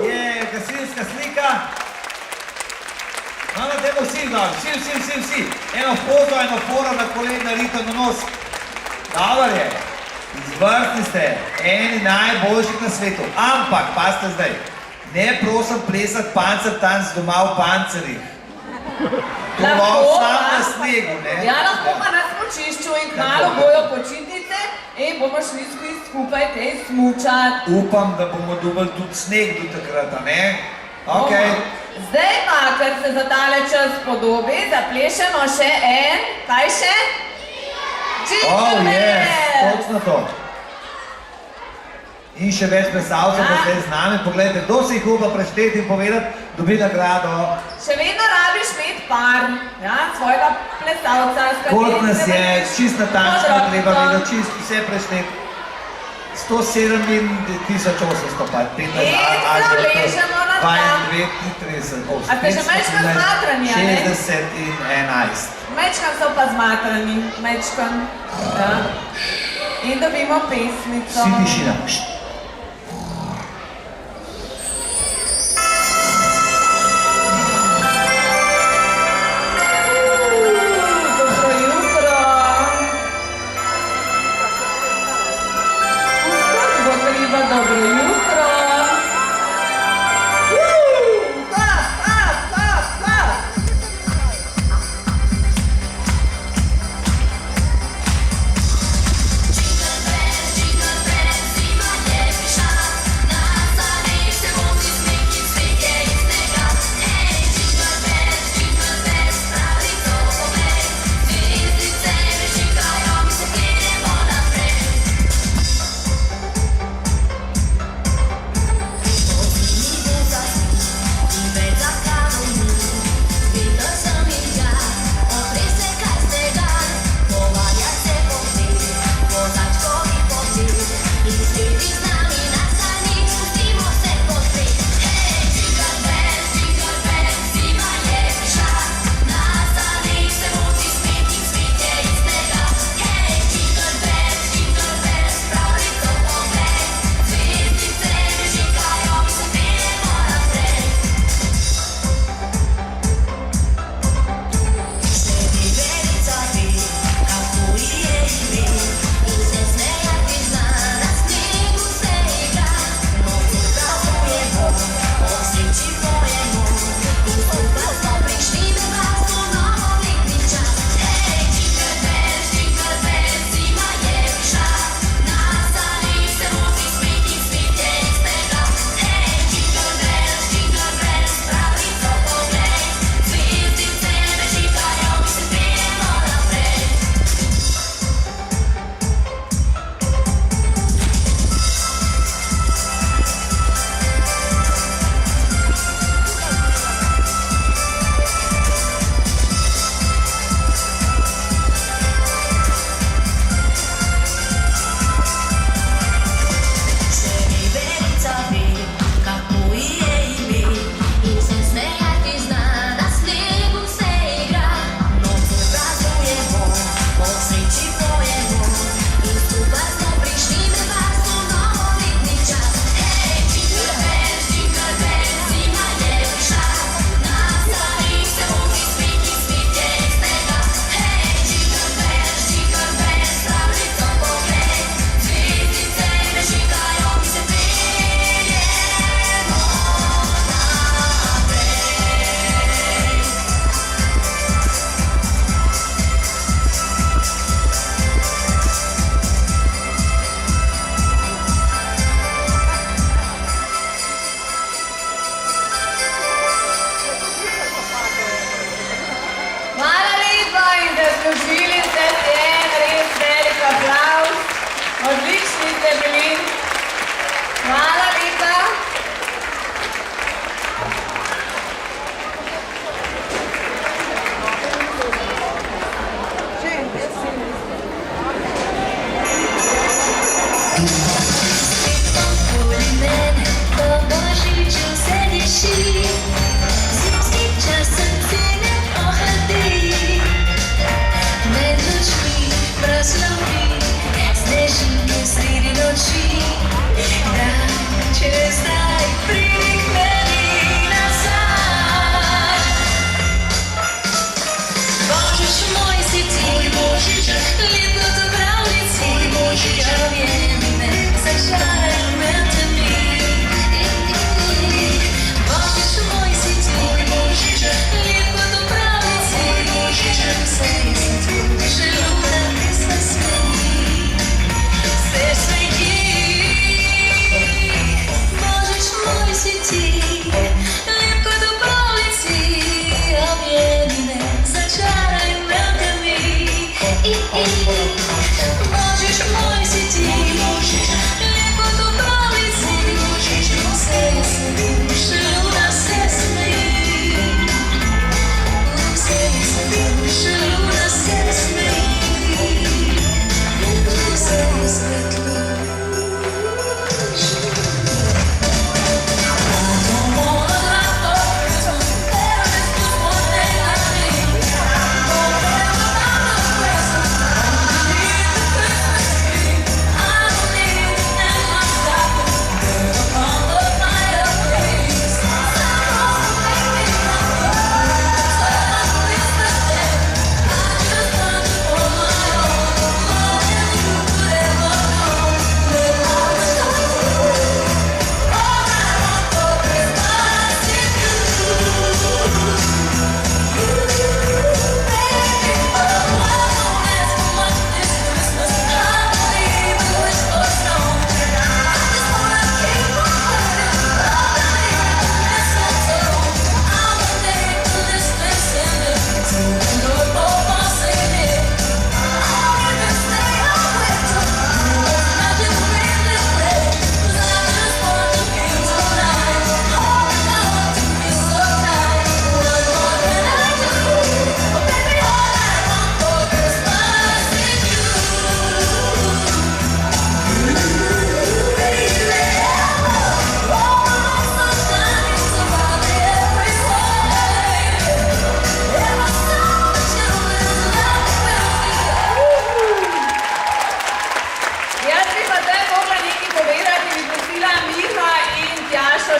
Je, gasilska slika. No, dajmo vsi dol, vsi. Eno foto, eno foro na kolena, rito na nos. Dobar je. Izvrstni ste, eni najboljših na svetu. Ampak, pazite zdaj, ne prosim plesati pancer tanc doma v pancerih. To lahko sam na snegu, ne? Ja, lahko pa na smučišču in kmalu bojo počitnice in bomo šli skupaj tej smučat. Upam, da bomo dobili tudi sneg do takrat, a ne? Okej. Zdaj pa, ker se za tale čas podobi, zaplešemo še en, kaj še? Oh, yes, točno to. In še več plesalcev bo zdaj z nami. Poglejte, kdo si jih upa prešteti in povedati, dobi nagrado. Še vedno rabiš imeti par, ja, svojega plesalca, s Koliko katerim nas se je, vrtiš čist natančno pod treba rokico. vedeti, čist vse prešteti. 107.800 pa 15 In zaležemo na tam. 32, A ste že majčkeno zmatrani, a ne? 60 in 11. Mečkan so pa zmatrani, mečkan. Ja. In dobimo pesmico. Vsi tišina. Dobro jutro. Vsak bo treba dobro jutro. Jingle bells, jingle bells, see my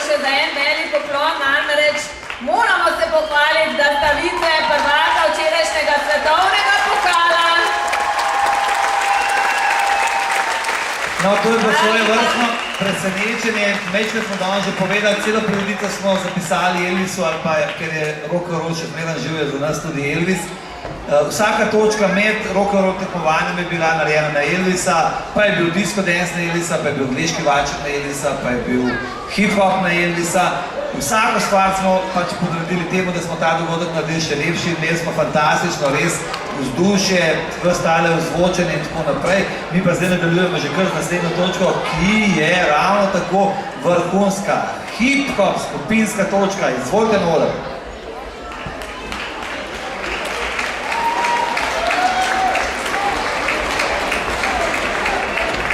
še za en velik poklon, namreč moramo se pohvaliti, da sta vice prvaka včerajšnjega svetovnega pokala. No, to je bilo svoje vrstno presenečenje. Mečkrat smo danes že povedali, celo prireditev smo zapisali Elvisu, ali pa, ker je rock'n'roll še zmeraj živ, je za nas tudi Elvis. Vsaka točka med rock'n'roll tekmovanjem je bila narejena na Elvisa, pa je bil disco dance na Elvisa, pa je bil angleški valček na Elvisa, pa je bil hip-hop na Elvisa. Vsako stvar smo pač podredili temu, da smo ta dogodek naredili še lepši, imeli smo fantastično, res vzdušje, ostale ozvočenje in tako naprej. Mi pa zdaj nadaljujemo že kar z naslednjo točko, ki je ravno tako vrhunska. Hip-hop skupinska točka, izvolite na oder.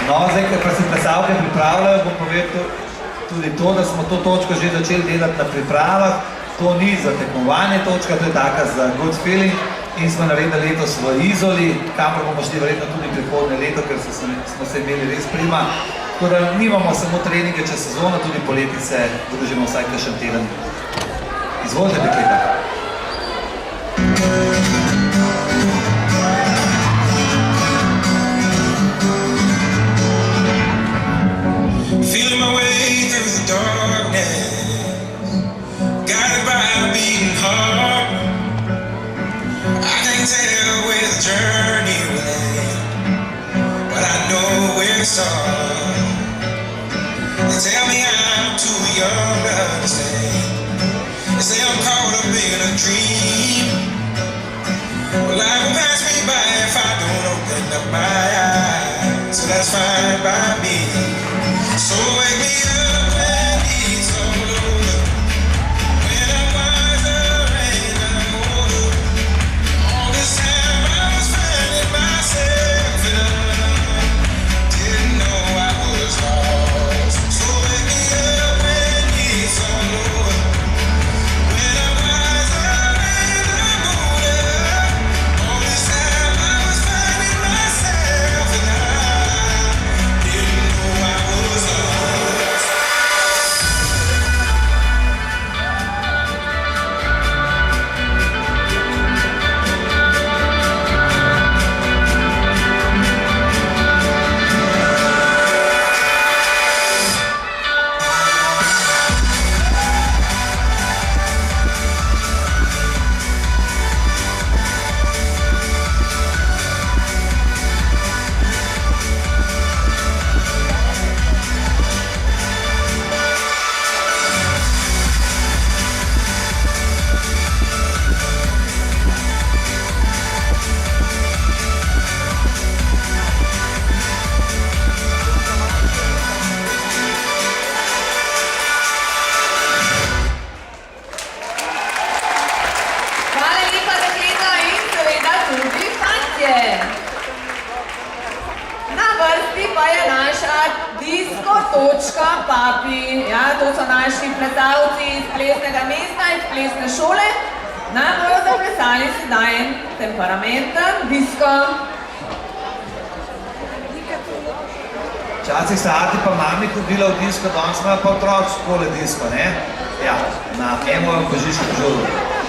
No, zdaj, ker pa se plesalke pripravljajo, bom povedal tudi to, da smo to točko že začeli delati na pripravah. To ni za tekmovanje točka, to je taka za good feeling in smo naredili letos v Izoli, kamor bomo šli verjetno tudi prihodnje leto, ker smo se imeli res prima. Tako da nimamo samo treninge čez sezono, tudi poleti se družimo vsak kakšen teden. Izvolite, dekleta. Feeling my way through the darkness, guided by a beating heart. I can't tell where the journey will end, but I know where to start. They tell me I'm too young to understand. They say I'm caught up in a dream. Well, life will pass me by if I don't open up my eyes, so that's fine by me. So wake me up when it's all over, when I'm wiser and I'm older. All this time I was finding myself and I didn't know I was lost. So wake me up when it's all over, when I'm wiser and I'm older. All this time I was finding myself and I didn't know I was lost. Hvala lepa, dekleta in seveda tudi fantje. Na vrsti pa je naša disko točka Papi. Ja, to so naši plesalci iz plesnega mesta, iz plesne šole. Nam bodo zaplesali sedaj en temperamenten disko. Včasih se ati pa mami hodila v disko, danes imajo pa otroci takole disko, ne? Ja, na emovem božičnem žuru.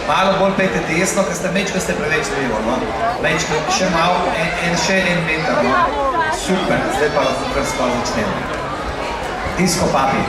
Malo bolj pejte desno, ker ste preveč levo, no? Mečko, še malo, še en meter, no? Super, zdaj pa lahko kar skoro začnemo. Disko Papi.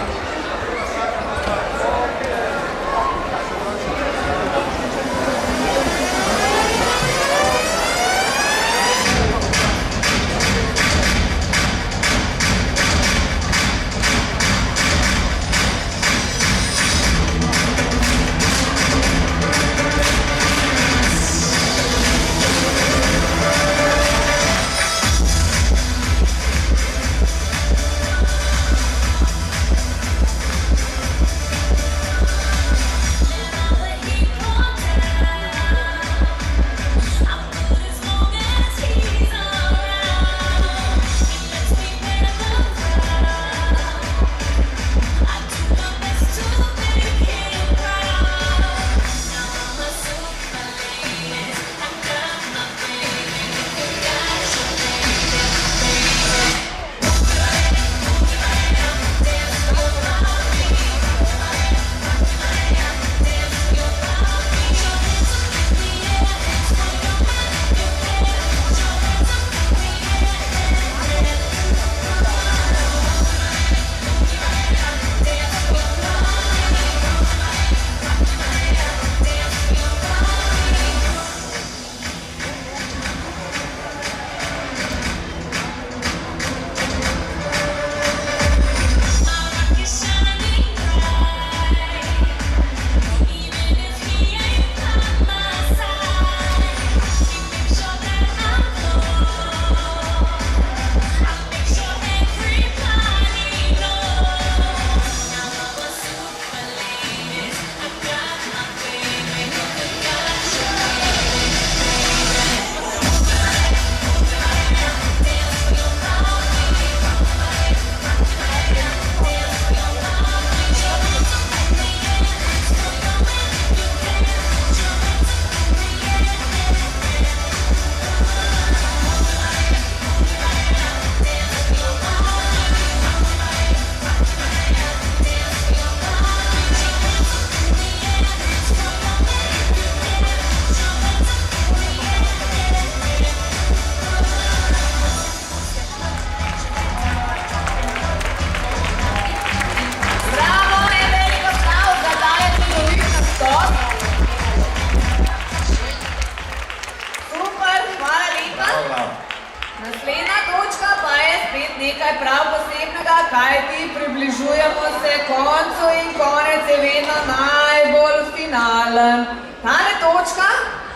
pripravljen. Tale točka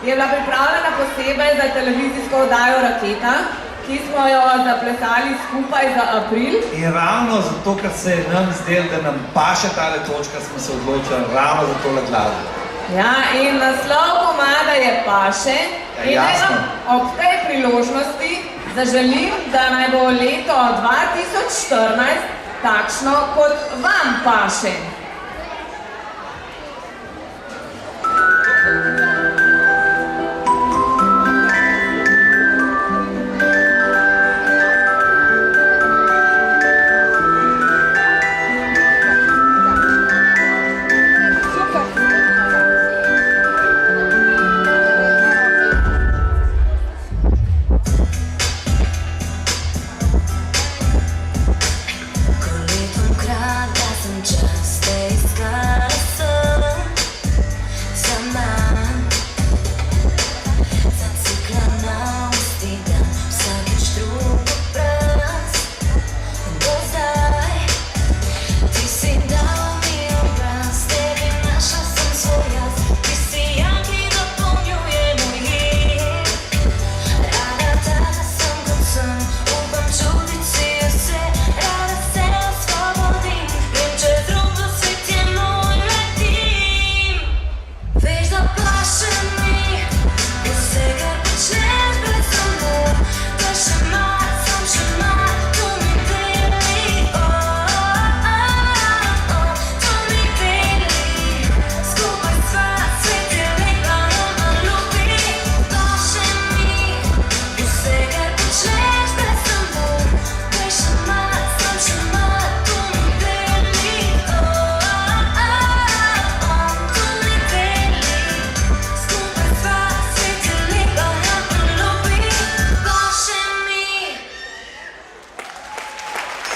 je bila pripravljena posebej za televizijsko oddajo Raketa, ki smo jo zaplesali skupaj za april. In ravno zato, ker se je nam zdelo, da nam paše tale točka, smo se odločili ravno za tole glasbo. Ja, in naslov komada je Paše. In naj vam ob tej priložnosti zaželim, da naj bo leto 2014 takšno, kot vam paše.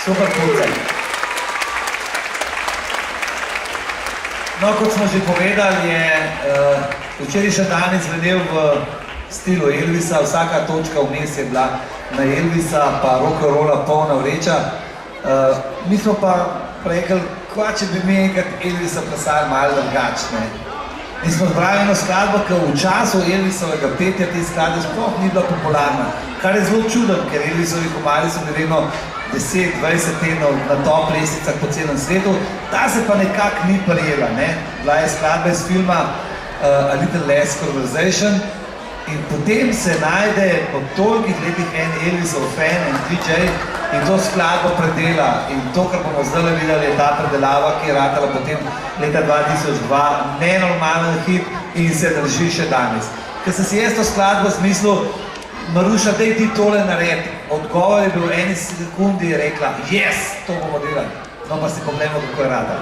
Super punce. No, kot smo že povedali, je včerajšnji dan izvedel v stilu Elvisa, vsaka točka vmes je bila na Elvisa, pa rock'n'rolla polna vreča. Mi smo pa rekli, kva če bi mi enkrat Elvisa plesali malo drugačne. In smo zbrali eno skladbo, ki v času Elvisovega petja te skladbe sploh ni bila popularna. Kar je zelo čudno, ker Elvisovi komadi so bili vedno 10-20 tednov na top lesicah po celem svetu. Ta se pa nekako ni prijela, ne? Bila je skladba iz filma A Little Less Conversation in potem se najde po tolikih letih en Elvisov fan, en DJ in to skladbo predela. In to, kar bomo zdaj videli, je ta predelava, ki je ratala potem leta 2002 nenormalen hit in se drži še danes. Ker sem si jaz to skladbo zmislil, Maruša, daj ti tole naredi. Odgovor je bil v eni sekundi, je rekla, yes, to bomo delali. No pa si pogledamo, kako je rada.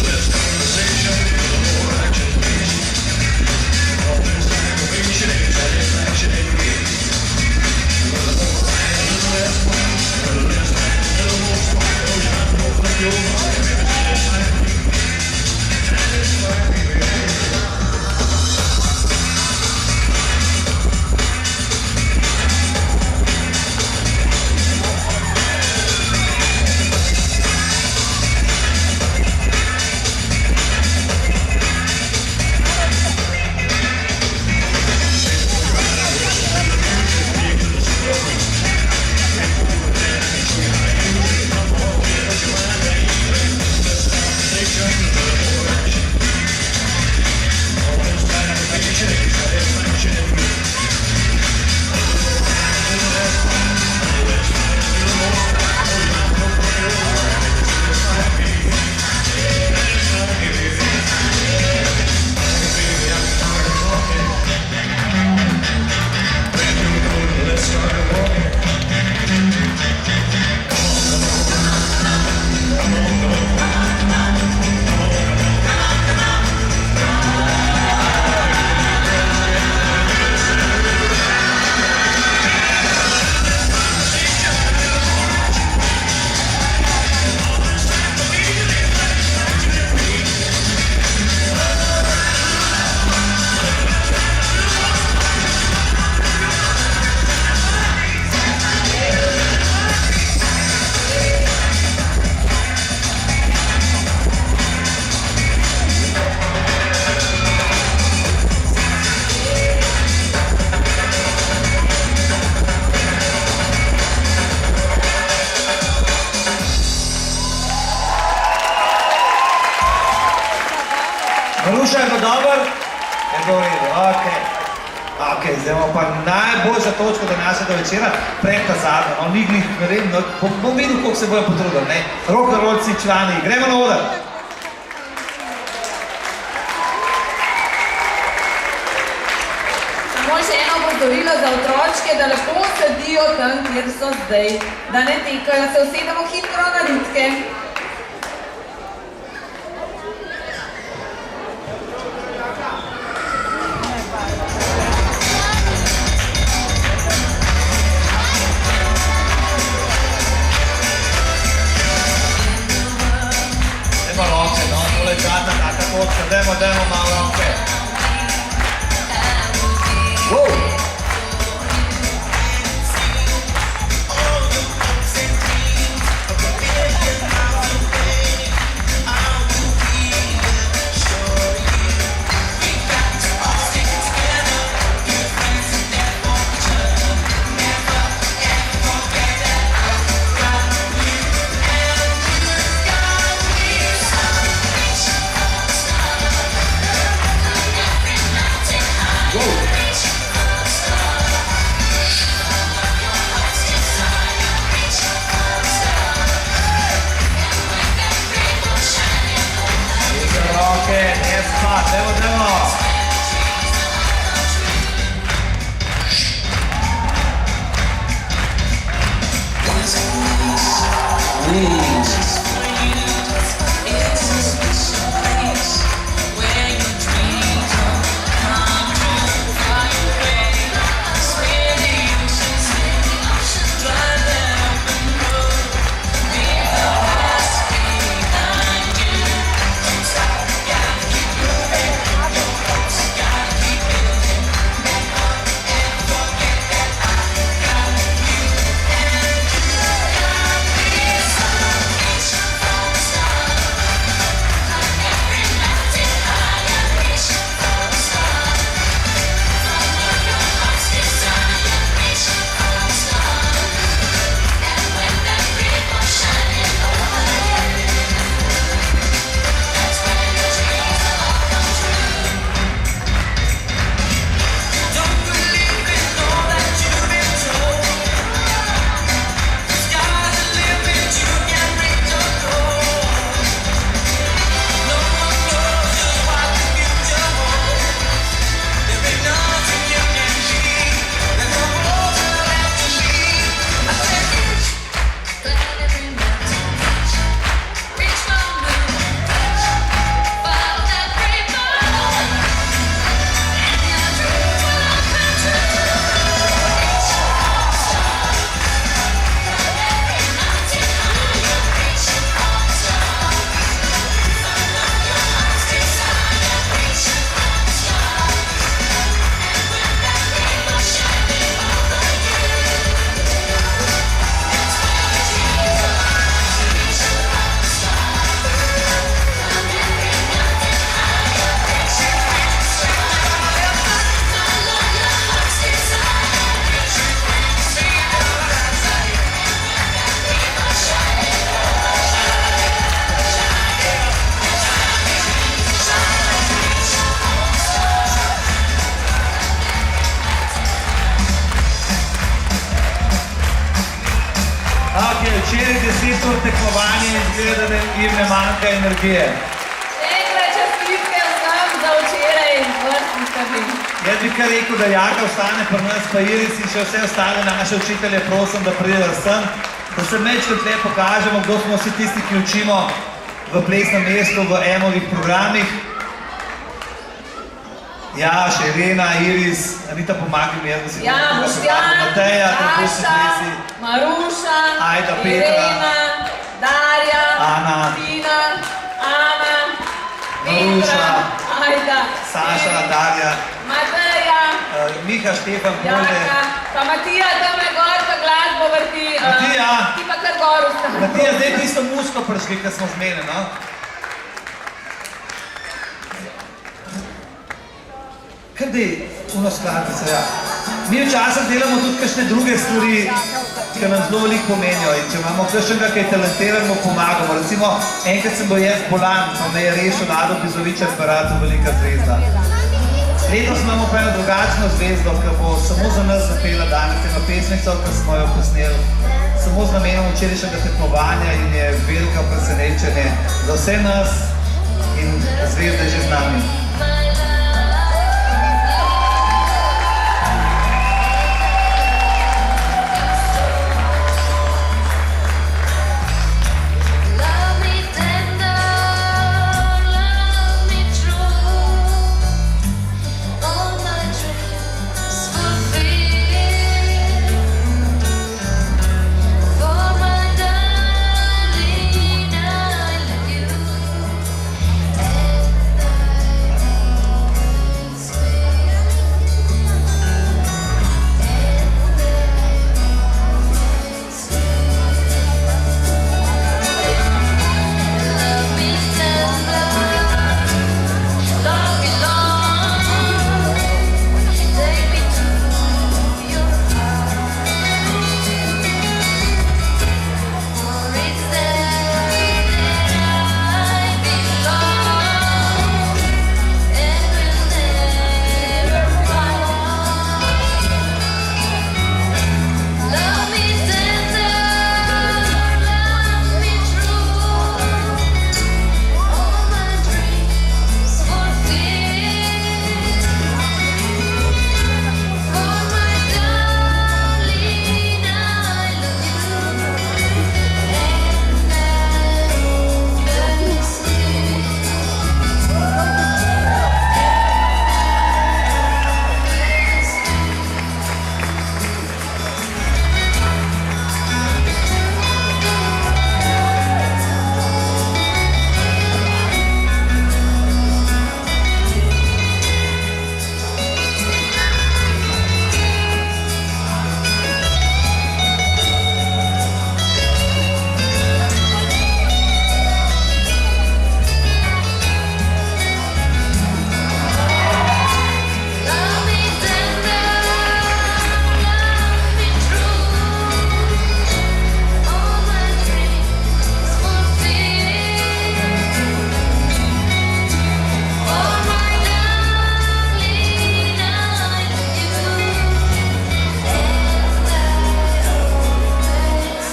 Let's Maruša, je bilo dober? Je bilo v redu, okej. Okej, zdaj imamo pa najboljša točka današnjega večera, pred ta zadnja, no, ni glih, ne vem, no, bom videl, koliko se bojo potrudili, ne? Rock'n'rollci člani, gremo na oder. Samo še eno opozorilo za otročke, da lepo sedijo tam, kjer so zdaj, da ne tekajo, se usedemo hitro na ritke. Dajmo roke, no, tole je zadnja taka točka, dajmo malo roke. Wow. Dajmo. Včeraj 10 ur tekmovanja in izgleda, da jim ne manjka energije. Enkrat čestitke vsem za včeraj, vrstni ste bili. Jaz bi kar rekel, da Jaka ostane pri nas, pa Iris in še vse ostale naše učitelje prosim, da pridejo sem, da se večkrat le pokažemo, kdo smo vsi tisti, ki učimo v plesnem mestu, v emovih programih. Ja, še Irena, Iris, Anita, pomagaj mi, jaz da si Boštjan, Saša, Maruša, Ajda, Petra, Irena, Darja, Ana, Tina, Ana, Maruša, Ajda, Saša, Darja, Mateja, Miha, Štefan, Molde, Jaka, pa Matija, tam je gor, pa glasbo vrti. Matija, ti pa kar gor ostane. Matija, zdaj tisto musko prišli, ker smo zmeni, no? Kaj dej, uno skladnice, ja. Mi včasih delamo tudi kakšne druge stvari, ki nam zelo veliko pomenijo in če imamo kakšnega, ki je talentiran, mu pomagamo. Recimo, enkrat sem bil jaz bolan, pa me je rešil Nado Bizovič Paratu, velika zvezda. Letos imamo pa eno drugačno zvezdo, ki bo samo za nas zapela danes eno pesmico, ki smo jo posneli samo z namenom včerajšnjega tekmovanja in je veliko presenečenje za vse nas in zvezda je že z nami. Love me tender, love me true, all my dreams fulfill. For my darling, I love you, and I always love me tender, love me long, take me to your heart, for it's there that I belong, and will never part. Love me tender, love me true, all my dreams fulfill. For my darling, I love you, and I always love me tender, love me true, all my dreams fulfill. For my darling, I love you, and I always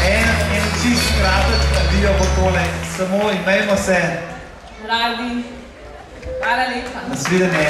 En čist kratek adijo bo tole, samo imejmo se, Radi. Hvala lepa. nasvidenje.